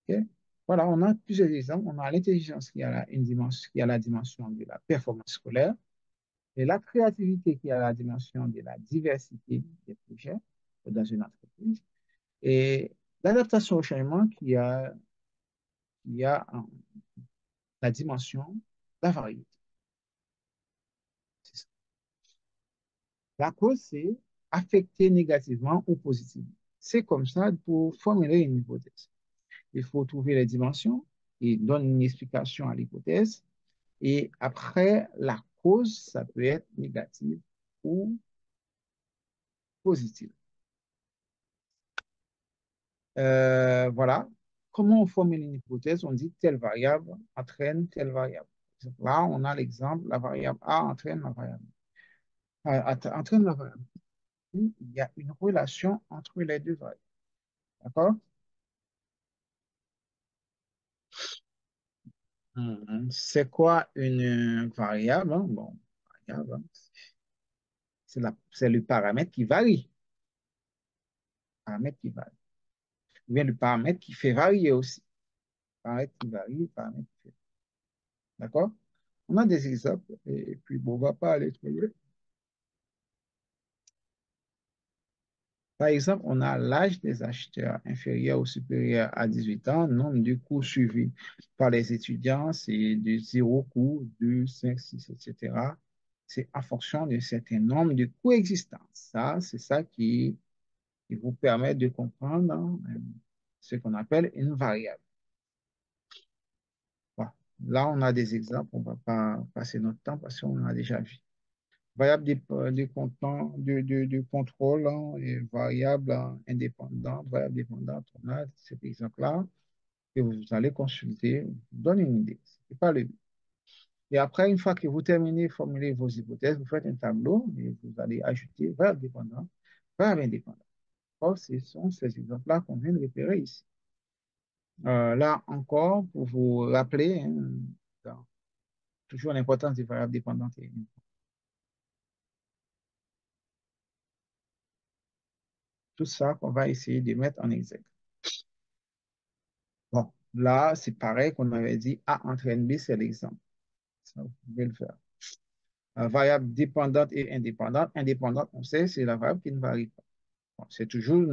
Ok. Voilà, on a plusieurs exemples. On a l'intelligence une dimension, qui a la dimension de la performance scolaire et la créativité qui a la dimension de la diversité des projets dans une entreprise et l'adaptation au changement qui a la dimension de la variété. C'est ça. La cause, c'est affecter négativement ou positivement. C'est comme ça pour formuler une hypothèse. Il faut trouver les dimensions et donner une explication à l'hypothèse. Et après, la cause, ça peut être négative ou positive. Voilà. Comment on formule une hypothèse? On dit telle variable entraîne telle variable. Là, on a l'exemple, la variable A entraîne la variable. Entraîne la variable. Il y a une relation entre les deux variables. D'accord? C'est quoi une variable, hein? Bon, variable, hein, c'est le paramètre qui varie. Paramètre qui varie. Ou bien le paramètre qui fait varier aussi. Paramètre qui varie, paramètre qui fait. D'accord? On a des exemples, et puis bon, on ne va pas aller trop loin. Par exemple, on a l'âge des acheteurs inférieur ou supérieur à 18 ans, nombre de cours suivis par les étudiants, c'est de 0 cours, 2, 5, 6, etc. C'est en fonction d'un certain nombre de cours existants. Ça, c'est ça qui vous permet de comprendre, hein, ce qu'on appelle une variable. Voilà. Là, on a des exemples, on ne va pas passer notre temps parce qu'on a déjà vu. Variable de contrôle, hein, et variable, hein, indépendante, variable dépendante, on a cet exemple-là que vous allez consulter, vous donne une idée. C'est pas le but. Et après, une fois que vous terminez de formuler vos hypothèses, vous faites un tableau et vous allez ajouter variable dépendante, variable indépendante. Or, ce sont ces exemples-là qu'on vient de repérer ici. Là encore, pour vous rappeler, hein, toujours l'importance des variables dépendantes et tout ça qu'on va essayer de mettre en exergue. Bon, là, c'est pareil qu'on avait dit A entraîne B, c'est l'exemple. Ça, vous pouvez le faire. Variable dépendante et indépendante. Indépendante, on sait, c'est la variable qui ne varie pas. Bon, c'est toujours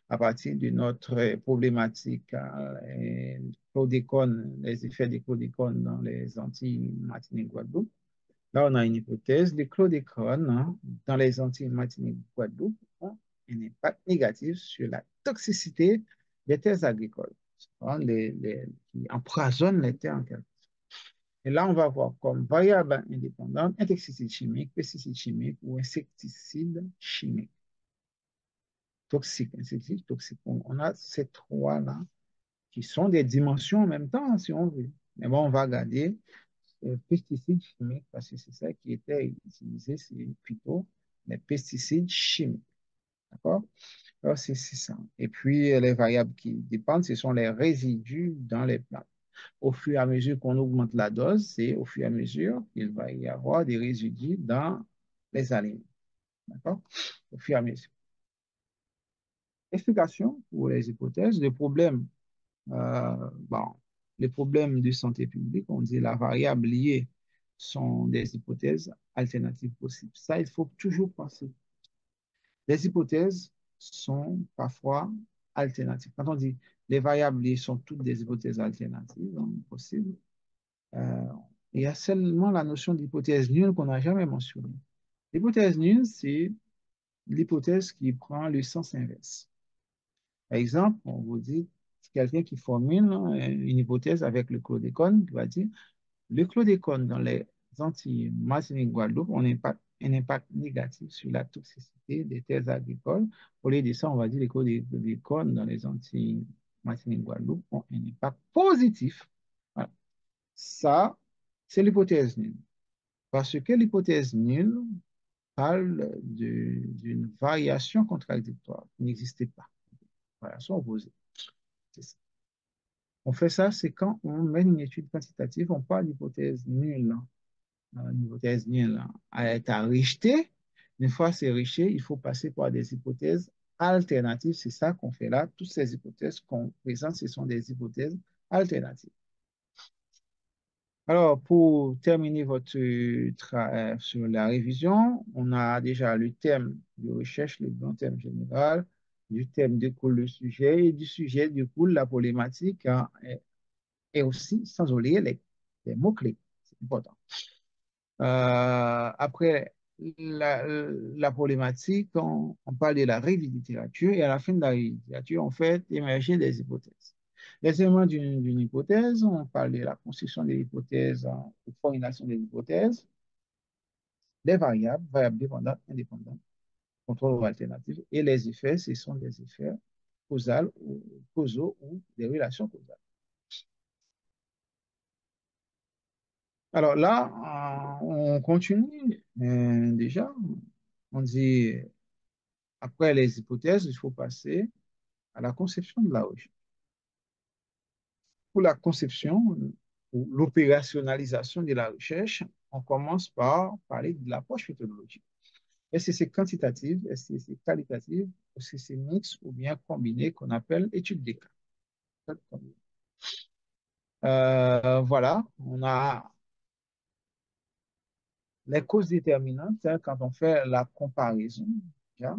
à partir de notre problématique, chlordécone, les effets des chlordécone dans les Antilles, Martinique, Guadeloupe. Là, on a une hypothèse. Les chlordécone, hein, dans les Antilles, Martinique, Guadeloupe ont un impact négatif sur la toxicité des terres agricoles, hein, qui empoisonnent les terres en quelque sorte. Et là, on va voir comme variable indépendante insecticide chimique, pesticide chimique ou insecticide chimique. Toxique, insecticide toxique. On a ces trois-là qui sont des dimensions en même temps, si on veut. Mais bon, on va regarder pesticides chimiques parce que c'est ça qui était utilisé, c'est plutôt les pesticides chimiques. D'accord? Alors, c'est ça. Et puis, les variables qui dépendent, ce sont les résidus dans les plantes. Au fur et à mesure qu'on augmente la dose, c'est au fur et à mesure qu'il va y avoir des résidus dans les aliments. D'accord? Au fur et à mesure. Explication pour les hypothèses. Le problème, bon, les problèmes de santé publique, on dit la variable liée sont des hypothèses alternatives possibles. Ça, il faut toujours penser. Les hypothèses sont parfois alternatives. Quand on dit les variables liées sont toutes des hypothèses alternatives possibles, euh, il y a seulement la notion d'hypothèse nulle qu'on n'a jamais mentionnée. L'hypothèse nulle, c'est l'hypothèse qui prend le sens inverse. Par exemple, on vous dit, c'est quelqu'un qui formule une hypothèse avec le chlordécone, qui va dire, le chlordécone dans les Antilles, Martinique, Guadeloupe, on a un impact négatif sur la toxicité des terres agricoles. Au lieu de ça, on va dire que les chlordécone dans les Antilles, Martinique, Guadeloupe ont un impact positif. Voilà. Ça, c'est l'hypothèse nulle. Parce que l'hypothèse nulle parle d'une variation contradictoire qui n'existait pas. Variation opposée. C'est ça. On fait ça, c'est quand on mène une étude quantitative, on parle d'hypothèse nulle. Une hypothèse nulle est à rejeter. Une fois c'est rejeté, il faut passer par des hypothèses alternatives. C'est ça qu'on fait là. Toutes ces hypothèses qu'on présente, ce sont des hypothèses alternatives. Alors, pour terminer votre travail sur la révision, on a déjà le thème de recherche, le grand thème général, du thème découle le sujet et du sujet découle la problématique, hein, et aussi, sans oublier les mots-clés. C'est important. Après la problématique, on parle de la règle de littérature et à la fin de la règle de littérature, on fait émerger des hypothèses. Les éléments d'une hypothèse, on parle de la construction des hypothèses, de formulation des hypothèses, des variables, variables dépendantes, indépendantes, contrôle ou alternatives, et les effets, ce sont des effets causaux ou des relations causales. Alors là, on continue déjà. On dit, après les hypothèses, il faut passer à la conception de la recherche. Pour la conception ou l'opérationnalisation de la recherche, on commence par parler de l'approche méthodologique. Est-ce que c'est quantitatif, est-ce que c'est qualitatif, est-ce que c'est mix ou bien combiné qu'on appelle étude des cas. Voilà, on a les causes déterminantes, hein, quand on fait la comparaison, déjà,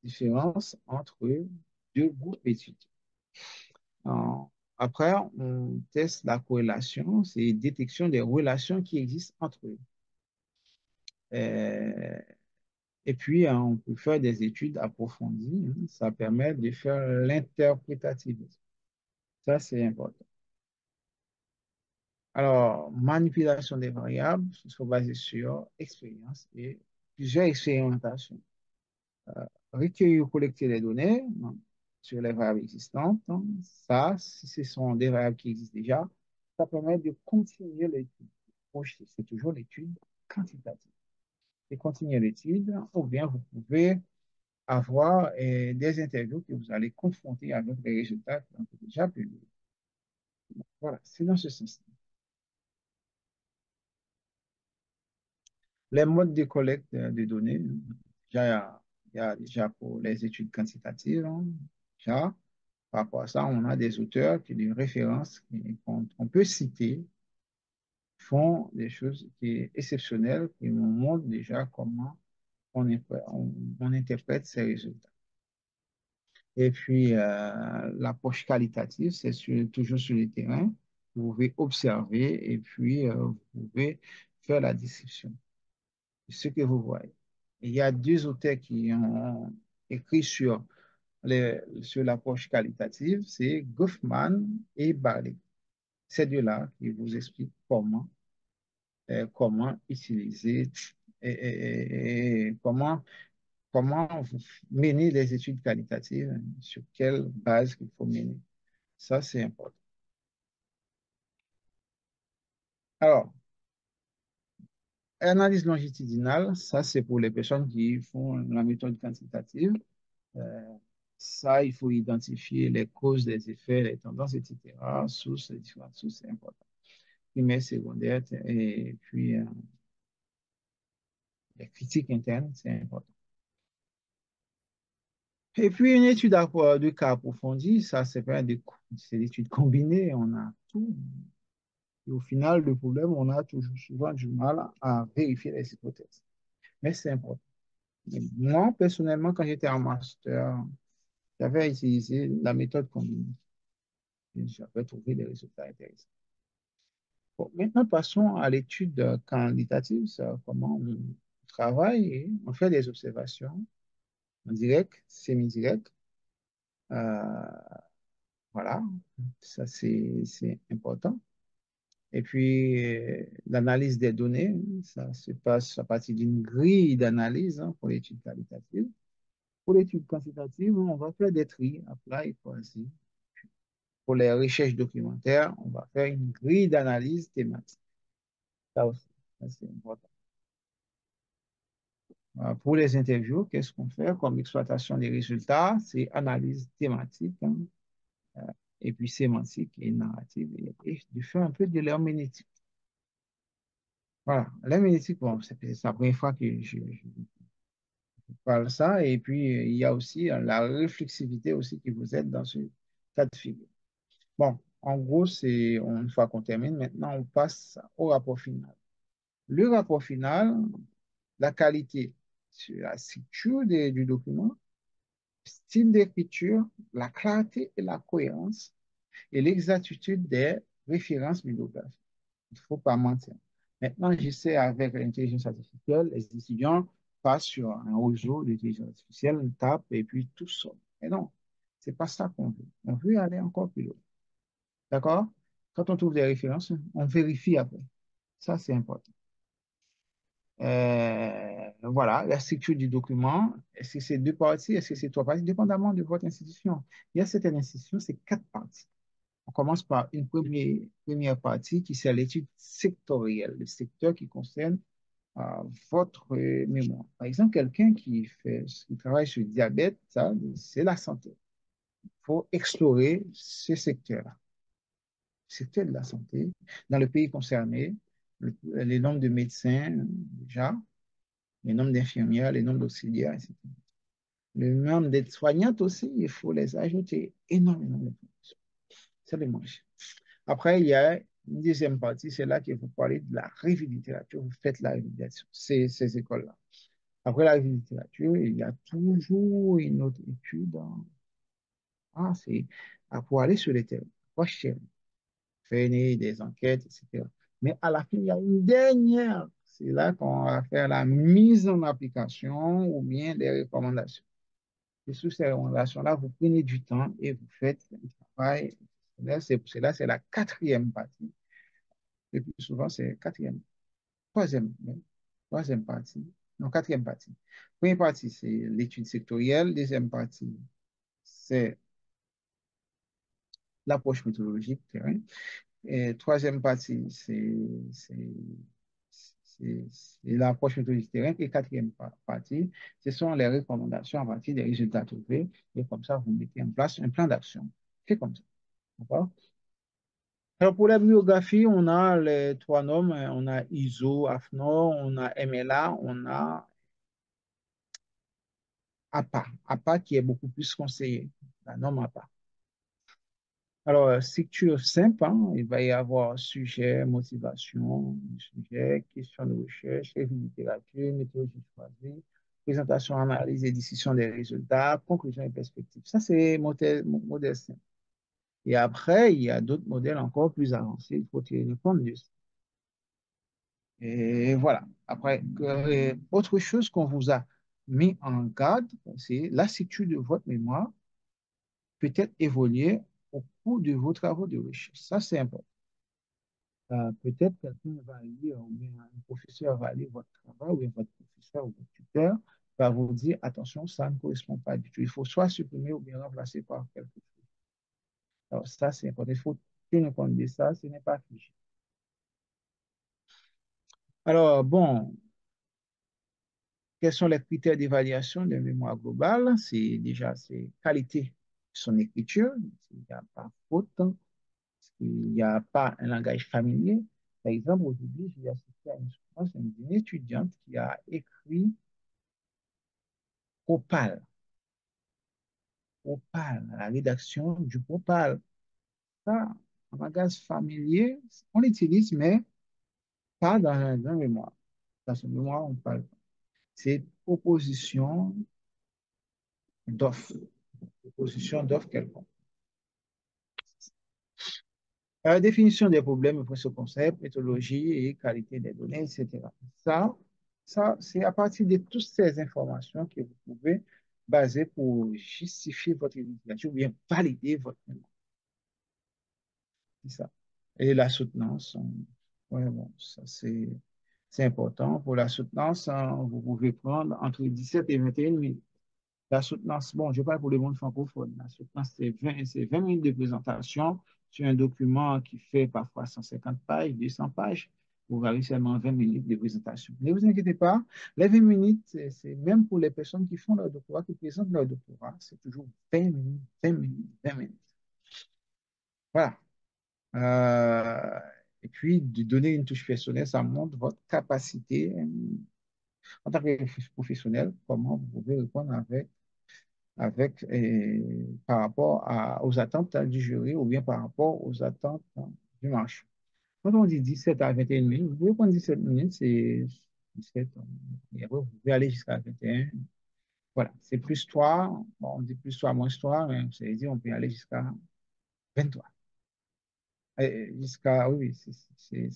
différence entre deux groupes étudiés. Après, on teste la corrélation, c'est détection des relations qui existent entre eux. Euh, et puis, hein, on peut faire des études approfondies, hein, ça permet de faire l'interprétativité. Ça, c'est important. Alors, manipulation des variables, ce sont basées sur expérience et plusieurs expérimentations. Recueillir ou collecter les données, hein, sur les variables existantes, hein. Ça, si ce sont des variables qui existent déjà, ça permet de continuer l'étude. C'est toujours l'étude quantitative. Et continuer l'étude, ou bien vous pouvez avoir des interviews que vous allez confronter avec les résultats qui ont été déjà publiés. Voilà, c'est dans ce sens. Les modes de collecte de données, hein, déjà, il y a déjà pour les études quantitatives, hein, déjà, par rapport à ça, on a des auteurs qui, des références qu'on peut citer, font des choses qui sont exceptionnelles, qui nous montrent déjà comment on interprète ces résultats. Et puis, l'approche qualitative, c'est toujours sur le terrain. Vous pouvez observer et puis vous pouvez faire la description de ce que vous voyez. Il y a deux auteurs qui ont écrit sur l'approche qualitative, c'est Goffman et Barley. Ces deux-là qui vous expliquent comment utiliser et comment vous mener les études qualitatives, hein, sur quelle base qu'il faut mener. Ça, c'est important. Alors, analyse longitudinale, ça, c'est pour les personnes qui font la méthode quantitative. Euh, Ça, il faut identifier les causes, les effets, les tendances, etc. Sources, les différentes sources, c'est important. Primaire, secondaire, et puis les critiques internes, c'est important. Et puis, une étude de cas approfondie, ça, c'est l'étude combinée, on a tout. Et au final, le problème, on a toujours souvent du mal à vérifier les hypothèses. Mais c'est important. Et moi, personnellement, quand j'étais en master, j'avais utilisé la méthode combinée. Et j'avais trouvé des résultats intéressants. Bon, maintenant, passons à l'étude quantitative, ça, comment on travaille et on fait des observations en direct, semi-direct. Euh, voilà, ça c'est important. Et puis, l'analyse des données, ça se passe à partir d'une grille d'analyse hein, pour l'étude qualitative. Pour l'étude quantitative, on va faire des tris, apply, choisir. Pour les recherches documentaires, on va faire une grille d'analyse thématique. Ça aussi, ça, c'est important. Pour les interviews, qu'est-ce qu'on fait comme exploitation des résultats? C'est analyse thématique, hein, et puis sémantique et narrative, et de faire un peu de l'herméneutique. Voilà, l'herméneutique, bon, c'est la première fois que je parle de ça, et puis il y a aussi la réflexivité aussi qui vous aide dans ce cas de figure. Bon, en gros, une fois qu'on termine, maintenant on passe au rapport final. Le rapport final, la qualité sur la structure du document, style d'écriture, la clarté et la cohérence et l'exactitude des références bibliographiques. Il ne faut pas mentir. Maintenant, je sais, avec l'intelligence artificielle, les étudiants passent sur un réseau d'intelligence artificielle, on tape et puis tout sort. Mais non, c'est pas ça qu'on veut. On veut aller encore plus loin. D'accord? Quand on trouve des références, on vérifie après. Ça, c'est important. Voilà, la structure du document. Est-ce que c'est deux parties? Est-ce que c'est trois parties? Dépendamment de votre institution. Il y a certaines institutions, c'est quatre parties. On commence par une première partie qui c'est l'étude sectorielle, le secteur qui concerne votre mémoire. Par exemple, quelqu'un qui travaille sur le diabète, ça, c'est la santé. Il faut explorer ce secteur-là, le secteur de la santé, dans le pays concerné, les nombres de médecins, déjà, les nombres d'infirmières, les nombres d'auxiliaires, etc. Le nombre d'aides-soignantes aussi, il faut les ajouter énormément d'informations. Ça démange. Après, il y a une deuxième partie, c'est là que vous parlez de la revue de littérature. Vous faites la revue de ces écoles-là. Après la revue de littérature, il y a toujours une autre étude. C'est pour aller sur les terrains, rechercher, faire des enquêtes, etc. Mais à la fin, il y a une dernière. C'est là qu'on va faire la mise en application ou bien des recommandations. Et sous ces recommandations-là, vous prenez du temps et vous faites un travail. C'est la quatrième partie. Le plus souvent, c'est quatrième, troisième, même, troisième partie, non, quatrième partie. Première partie, c'est l'étude sectorielle. Deuxième partie, c'est l'approche méthodologique terrain. Et troisième partie, c'est l'approche méthodologique terrain. Et quatrième partie, ce sont les recommandations à partir des résultats trouvés. Et comme ça, vous mettez en place un plan d'action. C'est comme ça. D'accord? Alors, pour la bibliographie, on a les trois normes. On a ISO, AFNOR, on a MLA, on a APA. APA qui est beaucoup plus conseillé. La norme APA. Alors, structure simple, hein, il va y avoir sujet, motivation, sujet, question de recherche, revue de littérature, méthodologie choisie, présentation, analyse et décision des résultats, conclusion et perspective. Ça, c'est modèle simple. Et après, il y a d'autres modèles encore plus avancés. Il faut tenir compte de ça. Et voilà. Après, autre chose qu'on vous a mis en garde, c'est la structure de votre mémoire peut-être évoluer au cours de vos travaux de recherche. Ça, c'est important. Peut-être quelqu'un va lire, ou bien un professeur va lire votre travail, ou bien votre professeur ou votre tuteur va vous dire, attention, ça ne correspond pas du tout. Il faut soit supprimer ou bien remplacer par quelque chose. Alors, ça, c'est important. Il faut tenir compte de ça, ce n'est pas figé. Alors, bon, quels sont les critères d'évaluation de mémoire globale? C'est qualité de son écriture, s'il n'y a pas faute, s'il n'y a pas un langage familier. Par exemple, aujourd'hui, j'ai assisté à une souffrance d'une étudiante qui a écrit Opal. propal, à la rédaction du propal. Ça, en langage familier, on l'utilise, mais pas dans le mémoire. Dans ce mémoire, on parle. C'est d'offre, proposition d'offre quelconque. Définition des problèmes, principes, concepts, méthodologie et qualité des données, etc. Ça, c'est à partir de toutes ces informations que vous pouvez baser pour justifier votre identification ou bien valider votre mémoire. C'est ça. Et la soutenance, ouais, bon, ça c'est important. Pour la soutenance, hein, vous pouvez prendre entre 17 et 21 minutes. La soutenance, bon, je parle pour le monde francophone. La soutenance, c'est 20 minutes de présentation sur un document qui fait parfois 150 pages, 200 pages. Vous avez seulement 20 minutes de présentation. Ne vous inquiétez pas, les 20 minutes, c'est même pour les personnes qui font leur doctorat, qui présentent leur doctorat, c'est toujours 20 minutes, 20 minutes, 20 minutes. Voilà. Euh, et puis, de donner une touche personnelle, ça montre votre capacité en tant que professionnel, comment vous pouvez répondre par rapport aux attentes du jury ou bien par rapport aux attentes du marché. Quand on dit 17 à 21 minutes, vous pouvez prendre 17 minutes, c'est 17, et après, vous pouvez aller jusqu'à 21. Voilà, c'est plus 3, bon, on dit plus 3, moins 3, mais c'est-à-dire on peut aller jusqu'à 23. Oui, c'est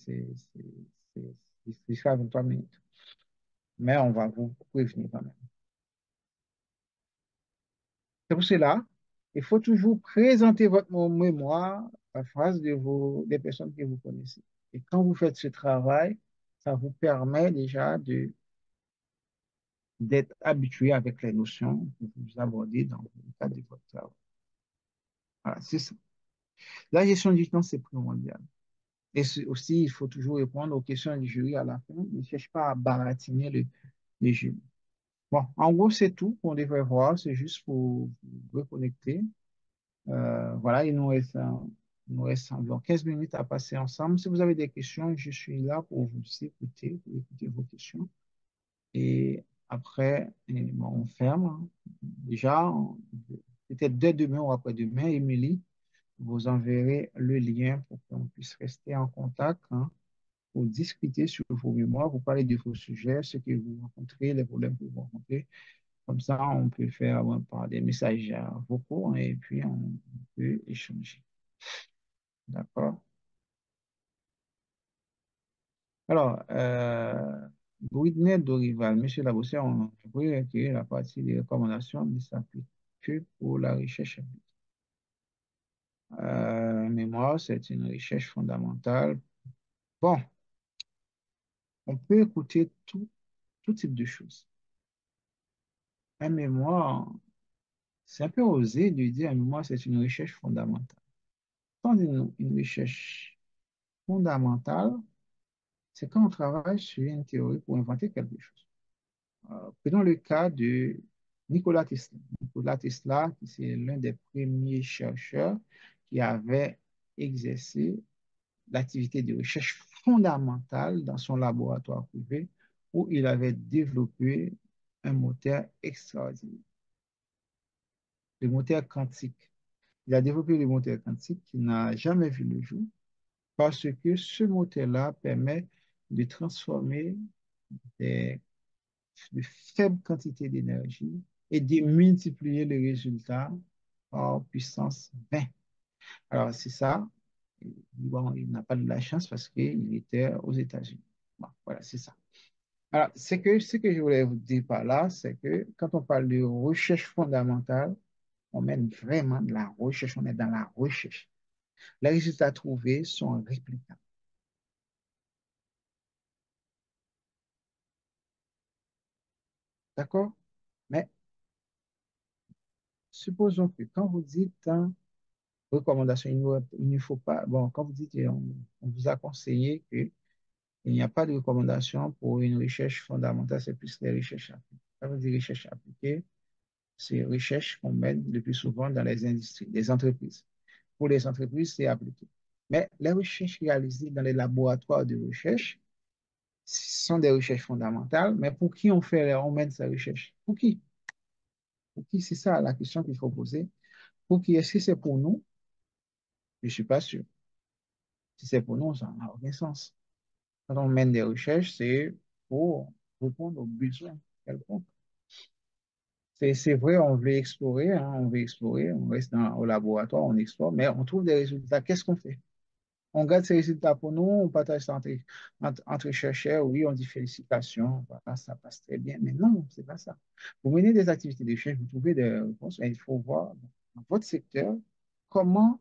jusqu'à 23 minutes. Mais on va vous prévenir quand même. C'est pour cela, il faut toujours présenter votre mémoire à face des personnes que vous connaissez. Et quand vous faites ce travail, ça vous permet déjà d'être habitué avec les notions que vous abordez dans le cadre de votre travail. Voilà, c'est ça. La gestion du temps, c'est primordial. Et aussi, il faut toujours répondre aux questions du jury à la fin. Ne cherche pas à baratiner le jury. Bon, en gros, c'est tout qu'on devrait voir. C'est juste pour vous reconnecter. Voilà, il nous reste environ 15 minutes à passer ensemble. Si vous avez des questions, je suis là pour vous écouter, pour écouter vos questions. Et après, bon, on ferme, hein. Déjà, peut-être dès demain ou après-demain, Émilie, vous enverrez le lien pour qu'on puisse rester en contact, hein, pour discuter sur vos mémoires, vous parler de vos sujets, ce que vous rencontrez, les problèmes que vous rencontrez. Comme ça, on peut faire par des messages vocaux, hein, et puis on peut échanger. D'accord? Alors, Britney Dorival, Monsieur Labossière, on pourrait que la partie des recommandations ne s'applique que pour la recherche appliquée. Mémoire, c'est une recherche fondamentale. Bon, on peut écouter tout type de choses. Un mémoire, c'est un peu osé de dire un mémoire, c'est une recherche fondamentale. Quand une recherche fondamentale, c'est quand on travaille sur une théorie pour inventer quelque chose. Prenons le cas de Nikola Tesla. Nikola Tesla, qui c'est l'un des premiers chercheurs qui avait exercé l'activité de recherche fondamentale dans son laboratoire privé où il avait développé un moteur extraordinaire, le moteur quantique. Il a développé le moteur quantique qui n'a jamais vu le jour parce que ce moteur-là permet de transformer des de faible quantité d'énergie et de multiplier le résultat par puissance 20. Alors, c'est ça. Bon, il n'a pas de la chance parce qu'il était aux États-Unis. Bon, voilà, c'est ça. Alors, ce que je voulais vous dire par là, c'est que quand on parle de recherche fondamentale, on mène vraiment de la recherche, on est dans la recherche. Les résultats trouvés sont réplicables. D'accord? Mais supposons que quand vous dites recommandation, il ne faut pas, bon, quand vous dites, on vous a conseillé qu'il n'y a pas de recommandation pour une recherche fondamentale, c'est plus les recherches appliquées. Quand vous dites recherche appliquée, c'est recherche qu'on mène le plus souvent dans les industries, les entreprises. Pour les entreprises, c'est appliqué. Mais les recherches réalisées dans les laboratoires de recherche sont des recherches fondamentales, mais pour qui on mène ces recherches? Pour qui? Pour qui, c'est ça la question qu'il faut poser. Pour qui est-ce que c'est pour nous? Je ne suis pas sûr. Si c'est pour nous, ça n'a aucun sens. Quand on mène des recherches, c'est pour répondre aux besoins quelconques. C'est vrai, on veut explorer, hein, on veut explorer, on reste au laboratoire, on explore, mais on trouve des résultats. Qu'est-ce qu'on fait? On garde ces résultats pour nous, on partage ça entre chercheurs, oui, on dit félicitations, voilà, ça passe très bien, mais non, c'est pas ça. Vous menez des activités de recherche, vous trouvez des réponses, mais il faut voir dans votre secteur comment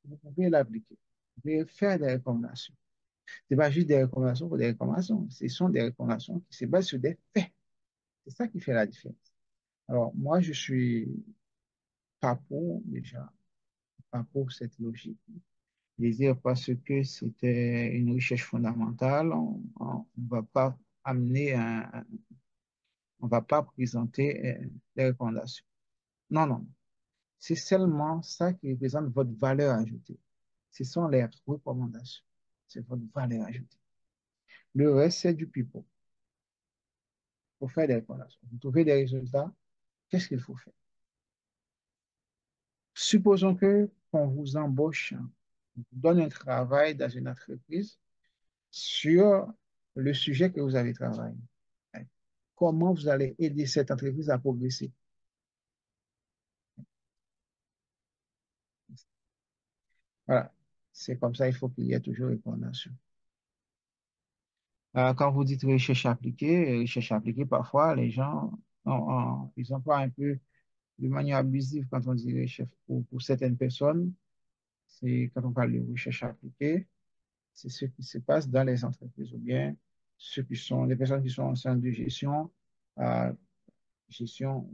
vous pouvez l'appliquer. Vous pouvez faire des recommandations. Ce n'est pas juste des recommandations pour des recommandations, ce sont des recommandations qui se basent sur des faits. C'est ça qui fait la différence. Alors, moi, je suis pas pour, déjà, pas pour cette logique. Dire parce que c'était une recherche fondamentale, on va pas amener on va pas présenter des recommandations. Non, non. C'est seulement ça qui représente votre valeur ajoutée. Ce sont les recommandations. C'est votre valeur ajoutée. Le reste, c'est du pipeau. Il faut faire des recommandations. Vous trouvez des résultats, qu'est-ce qu'il faut faire? Supposons que qu'on vous embauche, hein, on vous donne un travail dans une entreprise sur le sujet que vous avez travaillé. Comment vous allez aider cette entreprise à progresser? Voilà. C'est comme ça, il faut qu'il y ait toujours une coordination. Quand vous dites recherche appliquée, parfois, les gens, ils emploient un peu de manière abusive quand on dit recherche pour certaines personnes. C'est quand on parle de recherche appliquée, c'est ce qui se passe dans les entreprises ou bien ceux qui sont, les personnes qui sont en centre de gestion, euh, gestion,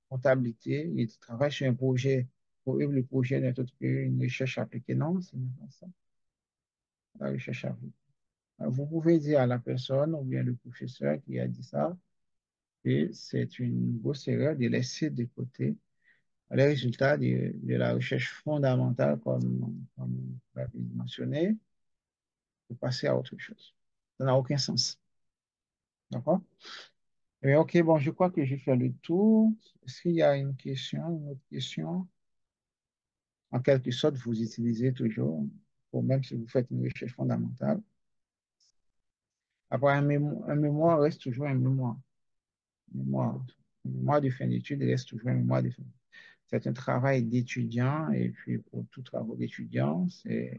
comptabilité, ils travaillent sur un projet. Pour eux, le projet n'est autre qu'une recherche appliquée. Non, c'est pas ça, la recherche appliquée. Vous pouvez dire à la personne ou bien le professeur qui a dit ça que c'est une grosse erreur de laisser de côté les résultats de la recherche fondamentale, comme vous l'avez mentionné, pour passer à autre chose. Ça n'a aucun sens. D'accord? Et OK, bon, je crois que j'ai fait le tour. Est-ce qu'il y a une autre question? En quelque sorte, vous utilisez toujours, pour même si vous faites une recherche fondamentale. Après, un mémoire reste toujours un mémoire. Mémoire, un mémoire de fin d'études reste toujours un mémoire de fin d'études. C'est un travail d'étudiant, et puis pour tout travail d'étudiant, ce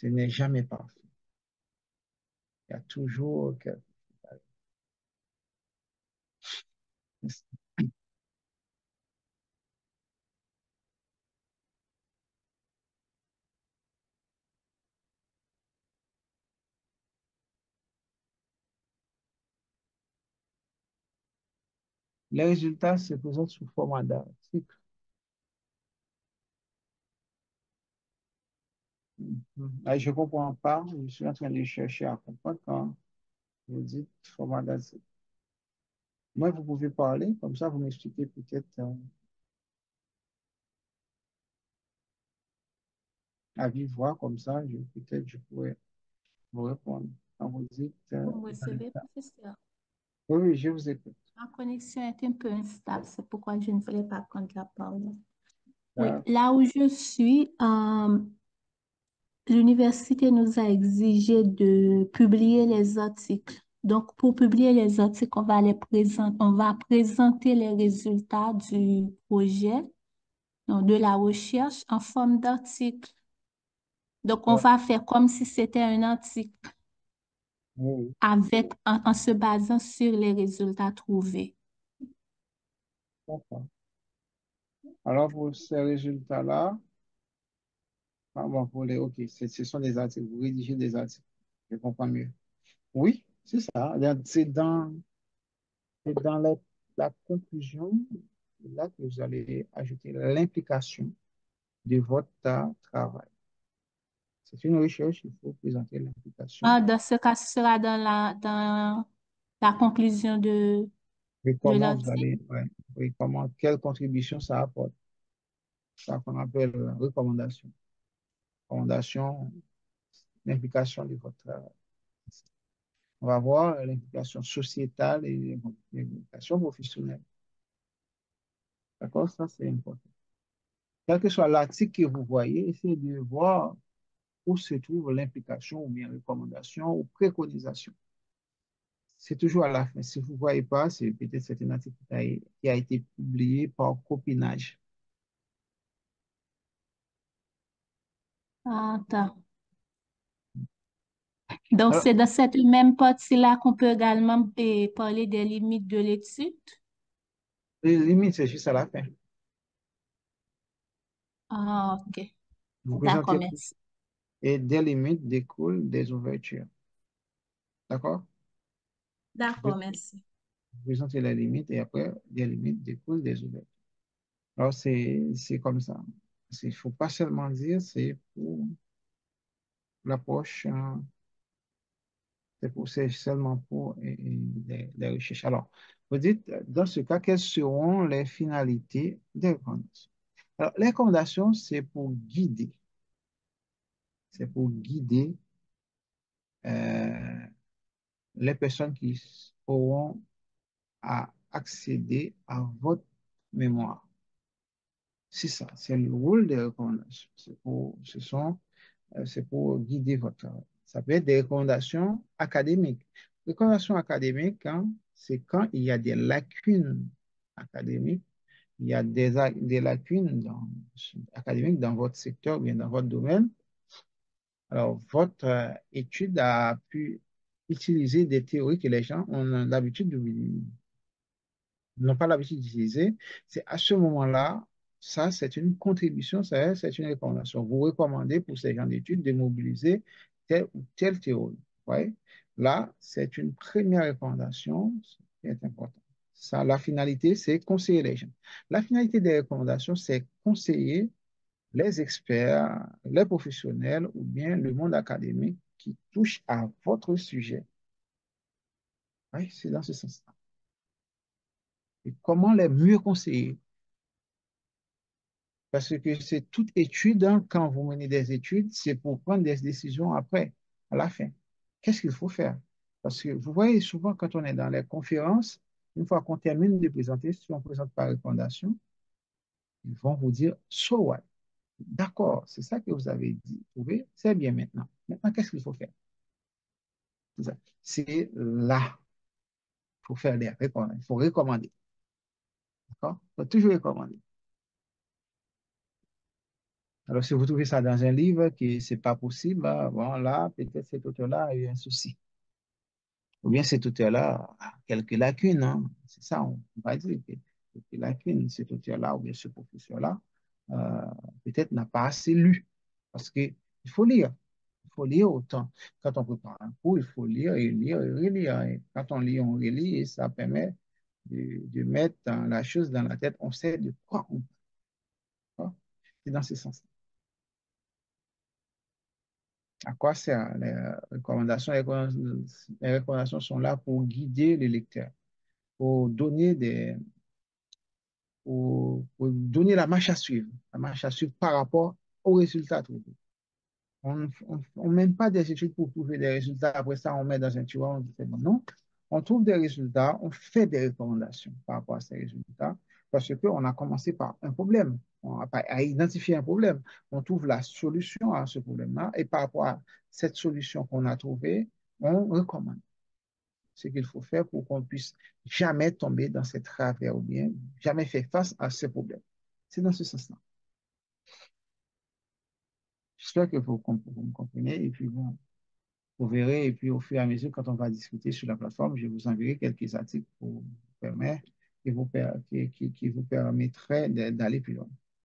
n'est jamais parfait. Il y a toujours quelque chose. Les résultats se présentent sous format d'article. Je ne comprends pas. Je suis en train de chercher à comprendre quand vous dites format d'article. Moi, vous pouvez parler, comme ça, vous m'expliquez peut-être à vive voix, comme ça, peut-être je pourrais vous répondre. Quand vous dites, Vous me recevez, professeur. oui, oui, je vous écoute. Ma connexion est un peu instable, c'est pourquoi je ne voulais pas prendre la parole. Oui, D'accord. là où je suis, l'université nous a exigé de publier les articles. Donc, pour publier les articles, on va présenter les résultats du projet, donc de la recherche en forme d'article. Donc, on Ouais, va faire comme si c'était un article oui, oui, en se basant sur les résultats trouvés. d'accord. Alors, pour ces résultats-là, bon, OK, ce sont des articles, vous rédigez des articles. Je comprends mieux. Oui, c'est ça. C'est dans la conclusion, là que vous allez ajouter l'implication de votre travail. C'est une recherche, il faut présenter l'implication. Dans ce cas, ce sera dans la conclusion Et de comment vous l'article. allez, ouais, oui, quelle contribution ça apporte. Ça qu'on appelle recommandation. Recommandation, l'implication de votre travail. On va voir l'implication sociétale et l'implication professionnelle. D'accord? Ça, c'est important. Quel que soit l'article que vous voyez, essayez de voir où se trouve l'implication ou bien recommandation ou préconisation. C'est toujours à la fin. Si vous ne voyez pas, c'est peut-être c'est un article qui a été publié par copinage. Ah, donc, Alors, c'est dans cette même partie-là qu'on peut également parler des limites de l'étude. les limites, c'est juste à la fin. Ah, OK. Vous D'accord, présentez merci. et des limites découlent des ouvertures. D'accord? D'accord, Vous merci. présentez les limites et après, des limites découlent des ouvertures. Alors, c'est comme ça. Il ne faut pas seulement dire, c'est pour l'approche, c'est seulement pour les recherches. Alors, vous dites, dans ce cas, quelles seront les finalités des recommandations? Alors, les recommandations, c'est pour guider. C'est pour guider euh, les personnes qui auront à accéder à votre mémoire. C'est ça, c'est le rôle des recommandations. C'est pour guider votre travail. Ça peut être des recommandations académiques. Recommandations académiques, hein, c'est quand il y a des lacunes académiques, il y a des lacunes académiques dans votre secteur, ou bien dans votre domaine. Alors, votre étude a pu utiliser des théories que les gens ont l'habitude de n'ont pas l'habitude d'utiliser, c'est à ce moment-là, ça, c'est une contribution, ça, c'est une recommandation. Vous recommandez pour ces gens d'études de mobiliser telle ou telle théorie. Ouais. Là, c'est une première recommandation qui est importante. Ça, la finalité, c'est conseiller les gens. La finalité des recommandations, c'est conseiller les experts, les professionnels ou bien le monde académique qui touche à votre sujet. Oui, c'est dans ce sens-là. Et comment les mieux conseiller? Parce que c'est toute étude, hein, quand vous menez des études, c'est pour prendre des décisions après, à la fin. Qu'est-ce qu'il faut faire? Parce que vous voyez souvent quand on est dans les conférences, une fois qu'on termine de présenter, si on présente par recommandation, ils vont vous dire, so what? D'accord, c'est ça que vous avez dit, trouvé, c'est bien maintenant. Maintenant, qu'est-ce qu'il faut faire? C'est ça. C'est là, il faut faire des recommandations, il faut recommander. D'accord? Il faut toujours recommander. Alors, si vous trouvez ça dans un livre que c'est pas possible, ah, bon, là, peut-être cet auteur-là a eu un souci. Ou bien cet auteur-là a quelques lacunes, hein. C'est ça, on va dire, quelques lacunes. Cet auteur-là ou bien ce professeur-là, euh, peut-être n'a pas assez lu. Parce que il faut lire. Il faut lire autant. Quand on prépare un cours, il faut lire et lire et relire. Et quand on lit, on relit et ça permet de mettre la chose dans la tête. On sait de quoi on parle. C'est dans ce sens. À quoi sert les recommandations? Les recommandations sont là pour guider le lecteur, pour donner pour donner la marche à suivre par rapport aux résultats trouvés. On ne mène pas des études pour trouver des résultats. Après ça, on met dans un tiroir, on dit c'est bon. Non, on trouve des résultats, on fait des recommandations par rapport à ces résultats parce qu'on a commencé par un problème. On a pas à identifier un problème. On trouve la solution à ce problème-là et par rapport à cette solution qu'on a trouvée, on recommande ce qu'il faut faire pour qu'on puisse jamais tomber dans ces travers ou bien jamais faire face à ces problèmes. C'est dans ce sens-là. J'espère que vous me comprenez et puis bon, vous verrez, et puis au fur et à mesure, quand on va discuter sur la plateforme, je vous enverrai quelques articles pour vous permettre, qui vous permettraient d'aller plus loin.